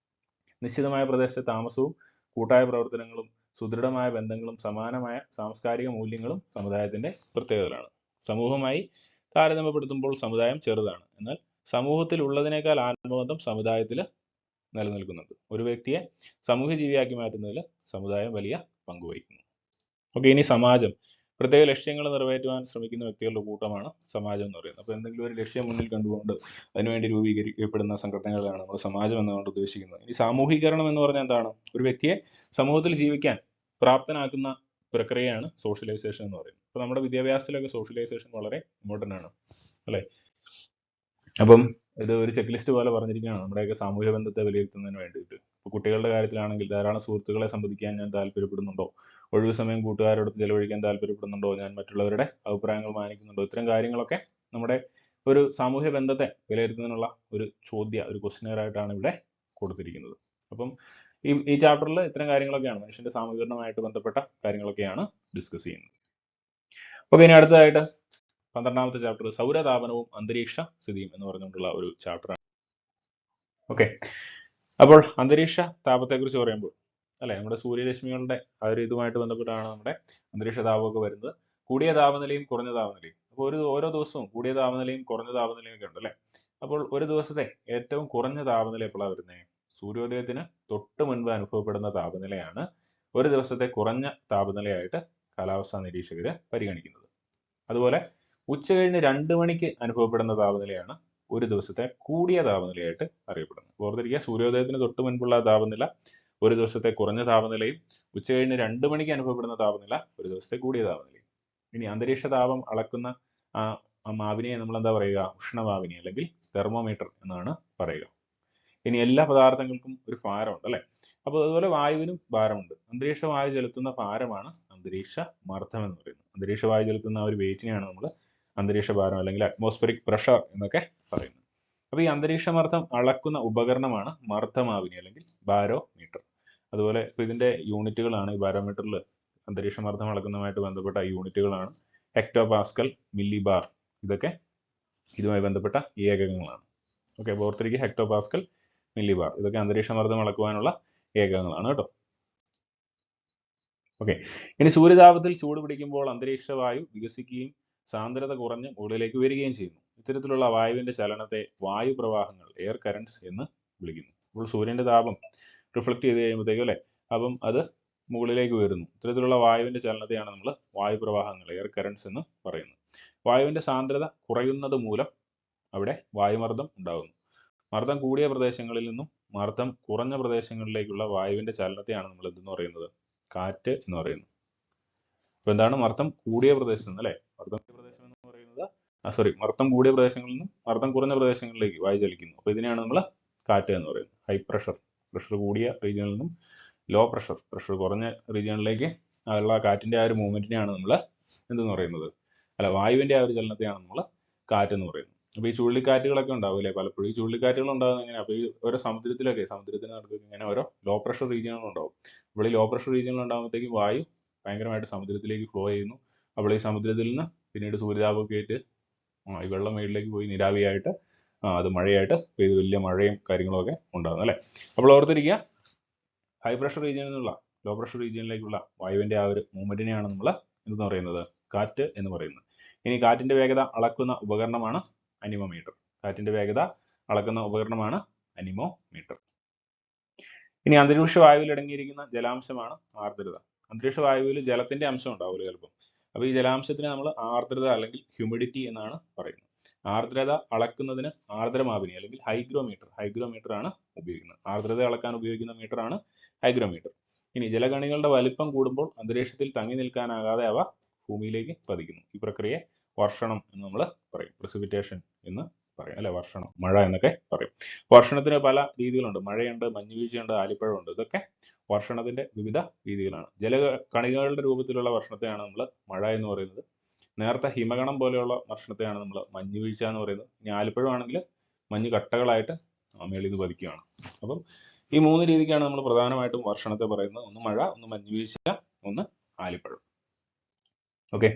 നിശ്ചിതമായ പ്രദേശത്തെ താമസവും കൂട്ടായ പ്രവർത്തനങ്ങളും സുദൃഢമായ ബന്ധങ്ങളും സമാനമായ സാംസ്കാരിക മൂല്യങ്ങളും സമുദായത്തിന്റെ പ്രത്യേകതകളാണ്. സമൂഹമായി താരതമ്യപ്പെടുത്തുമ്പോൾ സമുദായം ചെറുതാണ്, എന്നാൽ സമൂഹത്തിൽ ഉള്ളതിനേക്കാൾ ആത്മബന്ധം സമുദായത്തിൽ നിലനിൽക്കുന്നുണ്ട്. ഒരു വ്യക്തിയെ സാമൂഹ്യ ജീവിയാക്കി മാറ്റുന്നതിൽ സമുദായം വലിയ പങ്കുവഹിക്കുന്നു. ഓക്കെ, ഇനി സമാജം. പ്രത്യേക ലക്ഷ്യങ്ങൾ നിറവേറ്റുവാൻ ശ്രമിക്കുന്ന വ്യക്തികളുടെ കൂട്ടമാണ് സമാജം എന്ന് പറയുന്നത്. അപ്പോൾ എന്തെങ്കിലും ഒരു ലക്ഷ്യം മുന്നിൽ കണ്ടുകൊണ്ട് അതിനുവേണ്ടി രൂപീകരിക്കപ്പെടുന്ന സംഘടനകളാണ് നമ്മൾ സമാജം എന്നുകൊണ്ട് ഉദ്ദേശിക്കുന്നത്. ഇനി സാമൂഹീകരണം എന്ന് പറഞ്ഞാൽ എന്താണ്? ഒരു വ്യക്തിയെ സമൂഹത്തിൽ ജീവിക്കാൻ പ്രാപ്തനാക്കുന്ന പ്രക്രിയയാണ് സോഷ്യലൈസേഷൻ എന്ന് പറയുന്നത്. അപ്പോൾ നമ്മുടെ വിദ്യാഭ്യാസത്തിലൊക്കെ സോഷ്യലൈസേഷൻ വളരെ ഇമ്പോർട്ടൻ്റ് ആണ് അല്ലേ. അപ്പം ഇത് ഒരു ചെക്ക് ലിസ്റ്റ് പോലെ പറഞ്ഞിരിക്കുകയാണ് നമ്മുടെയൊക്കെ സാമൂഹ്യ ബന്ധത്തെ വിലയിരുത്തുന്നതിന് വേണ്ടിയിട്ട്. ഇപ്പോൾ കുട്ടികളുടെ കാര്യത്തിലാണെങ്കിൽ ധാരാളം സുഹൃത്തുക്കളെ സംവദിക്കാൻ ഞാൻ താല്പര്യപ്പെടുന്നുണ്ടോ, ഒഴിവു സമയം കൂട്ടുകാരോടൊത്ത് ചെലവഴിക്കാൻ താല്പര്യപ്പെടുന്നുണ്ടോ, ഞാൻ മറ്റുള്ളവരുടെ അഭിപ്രായങ്ങൾ മാനിക്കുന്നുണ്ടോ, ഇത്തരം കാര്യങ്ങളൊക്കെ നമ്മുടെ ഒരു സാമൂഹ്യ ബന്ധത്തെ വിലയിരുത്തുന്നതിനുള്ള ഒരു ക്വസ്റ്റ്യനെയർ ആയിട്ടാണ് ഇവിടെ കൊടുത്തിരിക്കുന്നത്. അപ്പം ഈ ചാപ്റ്ററിൽ ഇത്തരം കാര്യങ്ങളൊക്കെയാണ്, മനുഷ്യന്റെ സാമൂഹികരണമായിട്ട് ബന്ധപ്പെട്ട കാര്യങ്ങളൊക്കെയാണ് ഡിസ്കസ് ചെയ്യുന്നത്. ഓക്കെ, ഇനി അടുത്തതായിട്ട് 12ാമത്തെ ചാപ്റ്റർ സൗരതാപനവും അന്തരീക്ഷ സ്ഥിതിയും എന്ന് പറഞ്ഞുകൊണ്ടുള്ള ഒരു ചാപ്റ്ററാണ്. ഓക്കെ, അപ്പോൾ അന്തരീക്ഷ താപത്തെക്കുറിച്ച് പറയുമ്പോൾ അല്ലെ, നമ്മുടെ സൂര്യരശ്മികളുടെ ആ ഒരു ഇതുമായിട്ട് ബന്ധപ്പെട്ടാണ് നമ്മുടെ അന്തരീക്ഷ താപമൊക്കെ വരുന്നത്. കൂടിയ താപനിലയും കുറഞ്ഞ താപനിലയും. അപ്പോൾ ഓരോ ദിവസവും കൂടിയ താപനിലയും കുറഞ്ഞ താപനിലയും ഒക്കെ ഉണ്ട് അല്ലേ. അപ്പോൾ ഒരു ദിവസത്തെ ഏറ്റവും കുറഞ്ഞ താപനില എപ്പോഴാണ് വരുന്നത്? സൂര്യോദയത്തിന് തൊട്ട് മുൻപ് അനുഭവപ്പെടുന്ന താപനിലയാണ് ഒരു ദിവസത്തെ കുറഞ്ഞ താപനിലയായിട്ട് കാലാവസ്ഥാ നിരീക്ഷകര് പരിഗണിക്കുന്നത്. അതുപോലെ ഉച്ച കഴിഞ്ഞ് 2 മണിക്ക് അനുഭവപ്പെടുന്ന താപനിലയാണ് ഒരു ദിവസത്തെ കൂടിയ താപനിലയായിട്ട് അറിയപ്പെടുന്നത്. ഓർത്തിരിക്കുക, സൂര്യോദയത്തിന് തൊട്ട് മുൻപുള്ള താപനില ഒരു ദിവസത്തെ കുറഞ്ഞ താപനിലയും ഉച്ച കഴിഞ്ഞ് 2 മണിക്ക് അനുഭവപ്പെടുന്ന താപനില ഒരു ദിവസത്തെ കൂടിയ താപനിലയും. ഇനി അന്തരീക്ഷ താപം അളക്കുന്ന ആ മാപിനിയെ നമ്മൾ എന്താ പറയുക? ഉഷ്ണമാപിനി അല്ലെങ്കിൽ തെർമോമീറ്റർ എന്നാണ് പറയുക. ഇനി എല്ലാ പദാർത്ഥങ്ങൾക്കും ഒരു ഭാരമുണ്ട് അല്ലെ. അപ്പോൾ അതുപോലെ വായുവിനും ഭാരമുണ്ട്. അന്തരീക്ഷ വായു ചെലുത്തുന്ന ഭാരമാണ് അന്തരീക്ഷ മർദ്ദം എന്ന് പറയുന്നത്. അന്തരീക്ഷ വായു ചെലുത്തുന്ന ആ ഒരു വെയിറ്റിനെയാണ് നമ്മൾ അന്തരീക്ഷ ഭാരം അല്ലെങ്കിൽ അറ്റ്മോസ്ഫിയറിക് പ്രഷർ എന്നൊക്കെ പറയുന്നത്. അപ്പോൾ ഈ അന്തരീക്ഷ മർദ്ദം അളക്കുന്ന ഉപകരണമാണ് മർദ്ദമാപിനി അല്ലെങ്കിൽ ബാരോമീറ്റർ. അതുപോലെ ഇപ്പോൾ ഇതിന്റെ യൂണിറ്റുകളാണ് ഈ ബാരോമീറ്ററിൽ അന്തരീക്ഷ മർദ്ദം അളക്കുന്നതുമായിട്ട് ബന്ധപ്പെട്ട യൂണിറ്റുകളാണ് ഹെക്ടോ പാസ്കൽ, മില്ലി ബാർ. ഇതൊക്കെ ഇതുമായി ബന്ധപ്പെട്ട ഏകകങ്ങളാണ്. ഓക്കെ, ഓർത്തിരിക്കുക, ഹെക്ടോ പാസ്കൽ, മില്ലി ബാർ, ഇതൊക്കെ അന്തരീക്ഷ മർദ്ദം അളക്കുവാനുള്ള ഏകകങ്ങളാണ് കേട്ടോ. ഓക്കെ, ഇനി സൂര്യതാപത്തിൽ ചൂട് പിടിക്കുമ്പോൾ അന്തരീക്ഷ വായു വികസിക്കുകയും സാന്ദ്രത കുറഞ്ഞ് മുകളിലേക്ക് വരികയും ചെയ്യുന്നു. ഇത്തരത്തിലുള്ള വായുവിന്റെ ചലനത്തെ വായു പ്രവാഹങ്ങൾ, എയർ കറന്റ്സ് എന്ന് വിളിക്കുന്നു. അപ്പോൾ സൂര്യന്റെ താപം റിഫ്ലക്ട് ചെയ്ത് കഴിയുമ്പോഴത്തേക്കും അല്ലെ, അപ്പം അത് മുകളിലേക്ക് വരുന്നു. ഇത്തരത്തിലുള്ള വായുവിന്റെ ചലനത്തെയാണ് നമ്മൾ വായു പ്രവാഹങ്ങൾ, എയർ കറന്റ്സ് എന്ന് പറയുന്നത്. വായുവിന്റെ സാന്ദ്രത കുറയുന്നത് മൂലം അവിടെ വായുമർദ്ദം ഉണ്ടാകുന്നു. മർദ്ദം കൂടിയ പ്രദേശങ്ങളിൽ നിന്നും മർദ്ദം കുറഞ്ഞ പ്രദേശങ്ങളിലേക്കുള്ള വായുവിന്റെ ചലനത്തെയാണ് നമ്മൾ എന്തെന്ന് പറയുന്നത്? കാറ്റ് എന്ന് പറയുന്നത്. അപ്പൊ എന്താണ് മർദ്ദം കൂടിയ പ്രദേശത്ത് നിന്ന് അല്ലെ, മർദ്ദം കൂടിയ പ്രദേശം എന്ന് പറയുന്നത് മർദ്ദം കൂടിയ പ്രദേശങ്ങളിൽ നിന്നും മർദ്ദം കുറഞ്ഞ പ്രദേശങ്ങളിലേക്ക് വായു ചലിക്കുന്നു. അപ്പൊ ഇതിനെയാണ് നമ്മൾ കാറ്റ് എന്ന് പറയുന്നത്. ഹൈ പ്രഷർ കൂടിയ റീജിയനിൽ നിന്നും ലോ പ്രഷർ കുറഞ്ഞ റീജിയനിലേക്ക് ഉള്ള കാറ്റിന്റെ ആ ഒരു മൂവ്മെന്റിനെയാണ് നമ്മൾ എന്തെന്ന് പറയുന്നത്? വായുവിന്റെ ആ ഒരു ചലനത്തെയാണ് നമ്മൾ കാറ്റ് എന്ന് പറയുന്നത്. അപ്പൊ ഈ ചുഴലിക്കാറ്റുകളൊക്കെ ഉണ്ടാവും അല്ലെ, പലപ്പോഴും ഈ ചുഴലിക്കാറ്റുകൾ ഉണ്ടാകുന്നത് എങ്ങനെയാണ്? അപ്പൊ ഈ ഓരോ സമുദ്രത്തിന് നടക്കുന്ന ഇങ്ങനെ ഓരോ ലോ പ്രഷർ റീജിയനുകൾ ഉണ്ടാവും. അപ്പോൾ ഈ ലോ പ്രഷർ റീജിയനുകൾ ഉണ്ടാകുമ്പോഴത്തേക്കും വായു ഭയങ്കരമായിട്ട് സമുദ്രത്തിലേക്ക് ഫ്ലോ ചെയ്യുന്നു. അപ്പോൾ ഈ സമുദ്രത്തിൽ നിന്ന് പിന്നീട് സൂര്യതാപമൊക്കെ ആയിട്ട് ഈ വെള്ളം മേളിലേക്ക് പോയി നീരാവിയായിട്ട് അത് മഴയായിട്ട് പെയ്ത് വലിയ മഴയും കാര്യങ്ങളും ഒക്കെ ഉണ്ടാകും അല്ലെ. അപ്പോൾ ഓർത്തിരിക്കുക, ഹൈ പ്രഷർ റീജിയനിൽ നിന്നുള്ള ലോ പ്രഷർ റീജിയനിലേക്കുള്ള വായുവിന്റെ ആ ഒരു മൂവ്മെന്റിനെയാണ് നമ്മൾ എന്തെന്ന് പറയുന്നത്? കാറ്റ് എന്ന് പറയുന്നത്. ഇനി കാറ്റിന്റെ വേഗത അളക്കുന്ന ഉപകരണമാണ് അനിമോമീറ്റർ. കാറ്റിന്റെ വേഗത അളക്കുന്ന ഉപകരണമാണ് അനിമോമീറ്റർ. ഇനി അന്തരീക്ഷ വായുവിൽ അടങ്ങിയിരിക്കുന്ന ജലാംശമാണ് ആർദ്രത. അന്തരീക്ഷ വായുവിൽ ജലത്തിന്റെ അംശം ഉണ്ടാവില്ല ചിലപ്പോൾ. അപ്പോൾ ഈ ജലാംശത്തിന് നമ്മൾ ആർദ്രത അല്ലെങ്കിൽ ഹ്യൂമിഡിറ്റി എന്നാണ് പറയുന്നത്. ആർദ്രത അളക്കുന്നതിന് ആർദ്രമാപിനി അല്ലെങ്കിൽ ഹൈഗ്രോമീറ്റർ ആണ് ഉപയോഗിക്കുന്നത്. ആർദ്രത അളക്കാൻ ഉപയോഗിക്കുന്ന മീറ്റർ ആണ് ഹൈഗ്രോമീറ്റർ. ഇനി ജലകണികളുടെ വലിപ്പം കൂടുമ്പോൾ അന്തരീക്ഷത്തിൽ തങ്ങി നിൽക്കാനാകാതെ അവ ഭൂമിയിലേക്ക് പതിക്കുന്നു. ഈ പ്രക്രിയയെ വർഷണം എന്ന് നമ്മൾ പറയും. പ്രസിപ്പിറ്റേഷൻ എന്ന് പറയും അല്ലെ, വർഷണം, മഴ എന്നൊക്കെ പറയും. വർഷണത്തിന് പല രീതികളുണ്ട്. മഴയുണ്ട്, മഞ്ഞുവീഴ്ചയുണ്ട്, ആലിപ്പഴമുണ്ട്. ഇതൊക്കെ വർഷണത്തിന്റെ വിവിധ രീതികളാണ്. ജലകണികകളുടെ രൂപത്തിലുള്ള വർഷണത്തെയാണ് നമ്മൾ മഴ എന്ന് പറയുന്നത്. നേർത്ത ഹിമഗണം പോലെയുള്ള വർഷണത്തെയാണ് നമ്മൾ മഞ്ഞുവീഴ്ച എന്ന് പറയുന്നത്. ഇനി ആലിപ്പഴമാണെങ്കിൽ മഞ്ഞ് കട്ടകളായിട്ട് മേളിൽ നിന്ന് പതിക്കുകയാണ്. അപ്പം ഈ 3 രീതിക്കാണ് നമ്മൾ പ്രധാനമായിട്ടും വർഷണത്തെ പറയുന്നത്. ഒന്ന് മഴ, ഒന്ന് മഞ്ഞുവീഴ്ച, ഒന്ന് ആലിപ്പഴം. ഓക്കെ,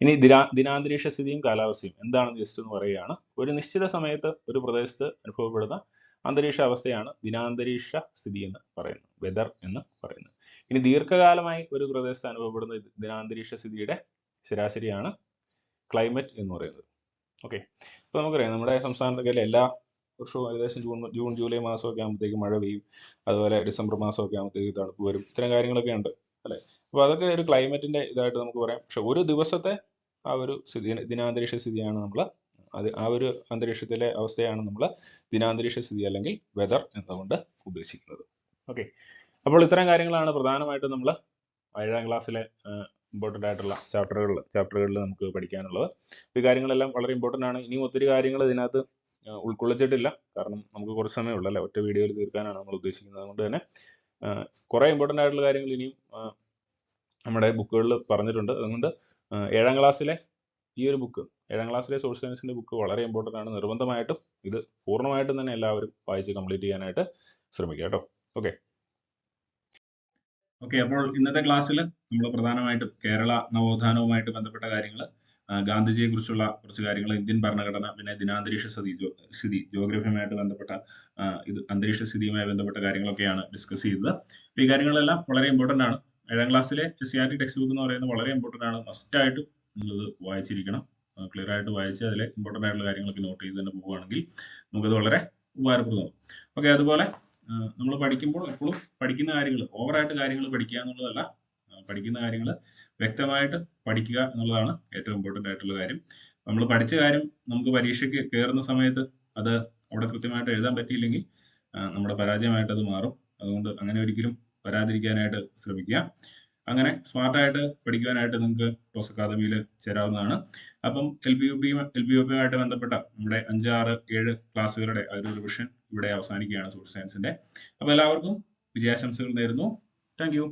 ഇനി ദിനാന്തരീക്ഷ സ്ഥിതിയും കാലാവസ്ഥയും എന്താണെന്ന് ജസ്റ്റ് ഒന്ന് പറയുകയാണ്. ഒരു നിശ്ചിത സമയത്ത് ഒരു പ്രദേശത്ത് അനുഭവപ്പെടുന്ന അന്തരീക്ഷ അവസ്ഥയാണ് ദിനാന്തരീക്ഷ സ്ഥിതി എന്ന് പറയുന്നത്, വെതർ എന്ന് പറയുന്നത്. ഇനി ദീർഘകാലമായി ഒരു പ്രദേശത്ത് അനുഭവപ്പെടുന്ന ദിനാന്തരീക്ഷ സ്ഥിതിയുടെ ശരാശരിയാണ് ക്ലൈമറ്റ് എന്ന് പറയുന്നത്. ഓക്കെ, അപ്പോൾ നമുക്കറിയാം നമ്മുടെ സംസ്ഥാനത്തൊക്കെ എല്ലാ വർഷവും ഏകദേശം ജൂൺ ജൂലൈ മാസമൊക്കെ ആകുമ്പോഴത്തേക്ക് മഴ പെയ്യും. അതുപോലെ ഡിസംബർ മാസമൊക്കെ ആകുമ്പോഴത്തേക്ക് തണുപ്പ് വരും. ഇത്തരം കാര്യങ്ങളൊക്കെ ഉണ്ട് അല്ലേ. അപ്പോൾ അതൊക്കെ ഒരു ക്ലൈമറ്റിന്റെ ഇതായിട്ട് നമുക്ക് പറയാം. പക്ഷെ ഒരു ദിവസത്തെ ആ ഒരു ദിനാന്തരീക്ഷ സ്ഥിതിയാണ് നമ്മൾ ആ ഒരു അന്തരീക്ഷത്തിലെ അവസ്ഥയാണ് നമ്മൾ ദിനാന്തരീക്ഷ സ്ഥിതി അല്ലെങ്കിൽ വെതർ എന്നുകൊണ്ട് ഉദ്ദേശിക്കുന്നത്. ഓക്കെ, അപ്പോൾ ഇത്തരം കാര്യങ്ങളാണ് പ്രധാനമായിട്ടും നമ്മൾ 7ാം ക്ലാസ്സിലെ ഇമ്പോർട്ടൻ്റ് ആയിട്ടുള്ള ചാപ്റ്ററുകളിൽ നമുക്ക് പഠിക്കാനുള്ളത്. ഈ കാര്യങ്ങളെല്ലാം വളരെ ഇമ്പോർട്ടൻ്റ് ആണ്. ഇനിയും ഒത്തിരി കാര്യങ്ങൾ ഇതിനകത്ത് ഉൾക്കൊള്ളിച്ചിട്ടില്ല. കാരണം നമുക്ക് കുറച്ച് സമയമുള്ളൂ അല്ലേ, ഒറ്റ വീഡിയോയിൽ തീർക്കാനാണ് നമ്മൾ ഉദ്ദേശിക്കുന്നത്. അതുകൊണ്ട് തന്നെ കുറേ ഇമ്പോർട്ടൻ്റ് ആയിട്ടുള്ള കാര്യങ്ങൾ ഇനിയും നമ്മുടെ ബുക്കുകളിൽ പറഞ്ഞിട്ടുണ്ട്. അതുകൊണ്ട് 7ാം ക്ലാസ്സിലെ ഈ ഒരു ബുക്ക്, 7ാം ക്ലാസ്സിലെ സോഷ്യൽ സയൻസിൻ്റെ ബുക്ക് വളരെ ഇമ്പോർട്ടൻ്റ് ആണ്. നിർബന്ധമായിട്ടും ഇത് പൂർണ്ണമായിട്ടും തന്നെ എല്ലാവരും വായിച്ച് കംപ്ലീറ്റ് ചെയ്യാനായിട്ട് ശ്രമിക്കുക കേട്ടോ. ഓക്കെ, അപ്പോൾ ഇന്നത്തെ ക്ലാസ്സിൽ നമ്മൾ പ്രധാനമായിട്ടും കേരള നവോത്ഥാനവുമായിട്ട് ബന്ധപ്പെട്ട കാര്യങ്ങൾ, ഗാന്ധിജിയെ കുറിച്ചുള്ള കുറച്ച് കാര്യങ്ങൾ, ഇന്ത്യൻ ഭരണഘടന, പിന്നെ ദിനാന്തരീക്ഷ സ്ഥിതി ജോഗ്രഫിയുമായിട്ട് ബന്ധപ്പെട്ട അന്തരീക്ഷ സ്ഥിതിയുമായി ബന്ധപ്പെട്ട കാര്യങ്ങളൊക്കെയാണ് ഡിസ്കസ് ചെയ്തത്. ഈ കാര്യങ്ങളെല്ലാം വളരെ ഇമ്പോർട്ടൻ്റ് ആണ്. 7ാം ക്ലാസ്സിലെ SCERT ടെക്സ്റ്റ് ബുക്ക് എന്ന് പറയുന്നത് വളരെ ഇമ്പോർട്ടൻ്റ് ആണ്. മസ്റ്റായിട്ടും നിങ്ങളിത് വായിച്ചിരിക്കണം. ക്ലിയർ ആയിട്ട് വായിച്ച് അതിലെ ഇമ്പോർട്ടൻ്റ് ആയിട്ടുള്ള കാര്യങ്ങളൊക്കെ നോട്ട് ചെയ്ത് തന്നെ പോവുകയാണെങ്കിൽ നമുക്കത് വളരെ ഉപകാരപ്രദമാകും. ഓക്കെ, അതുപോലെ നമ്മൾ പഠിക്കുമ്പോൾ എപ്പോഴും പഠിക്കുന്ന കാര്യങ്ങൾ ഓവറായിട്ട് കാര്യങ്ങൾ പഠിക്കുക എന്നുള്ളതല്ല, പഠിക്കുന്ന കാര്യങ്ങൾ വ്യക്തമായിട്ട് പഠിക്കുക എന്നുള്ളതാണ് ഏറ്റവും ഇമ്പോർട്ടൻ്റ് ആയിട്ടുള്ള കാര്യം. നമ്മൾ പഠിച്ച കാര്യം നമുക്ക് പരീക്ഷയ്ക്ക് കയറുന്ന സമയത്ത് അത് അവിടെ കൃത്യമായിട്ട് എഴുതാൻ പറ്റിയില്ലെങ്കിൽ നമ്മുടെ പരാജയമായിട്ട് അത് മാറും. അതുകൊണ്ട് അങ്ങനെ ഒരിക്കലും വരാതിരിക്കാനായിട്ട് ശ്രമിക്കുക. അങ്ങനെ സ്മാർട്ടായിട്ട് പഠിക്കുവാനായിട്ട് നിങ്ങൾക്ക് ടോസ് അക്കാദമിയിൽ ചേരാവുന്നതാണ്. അപ്പം LPUP-യുമായിട്ട് ബന്ധപ്പെട്ട നമ്മുടെ 5, 6, 7 ക്ലാസ്സുകളുടെ ആ ഒരു റിവിഷൻ ഇവിടെ അവസാനിക്കുകയാണ് സോഷ്യൽ സയൻസിന്റെ. അപ്പോൾ എല്ലാവർക്കും വിജയാശംസകൾ നേരുന്നു. Thank you.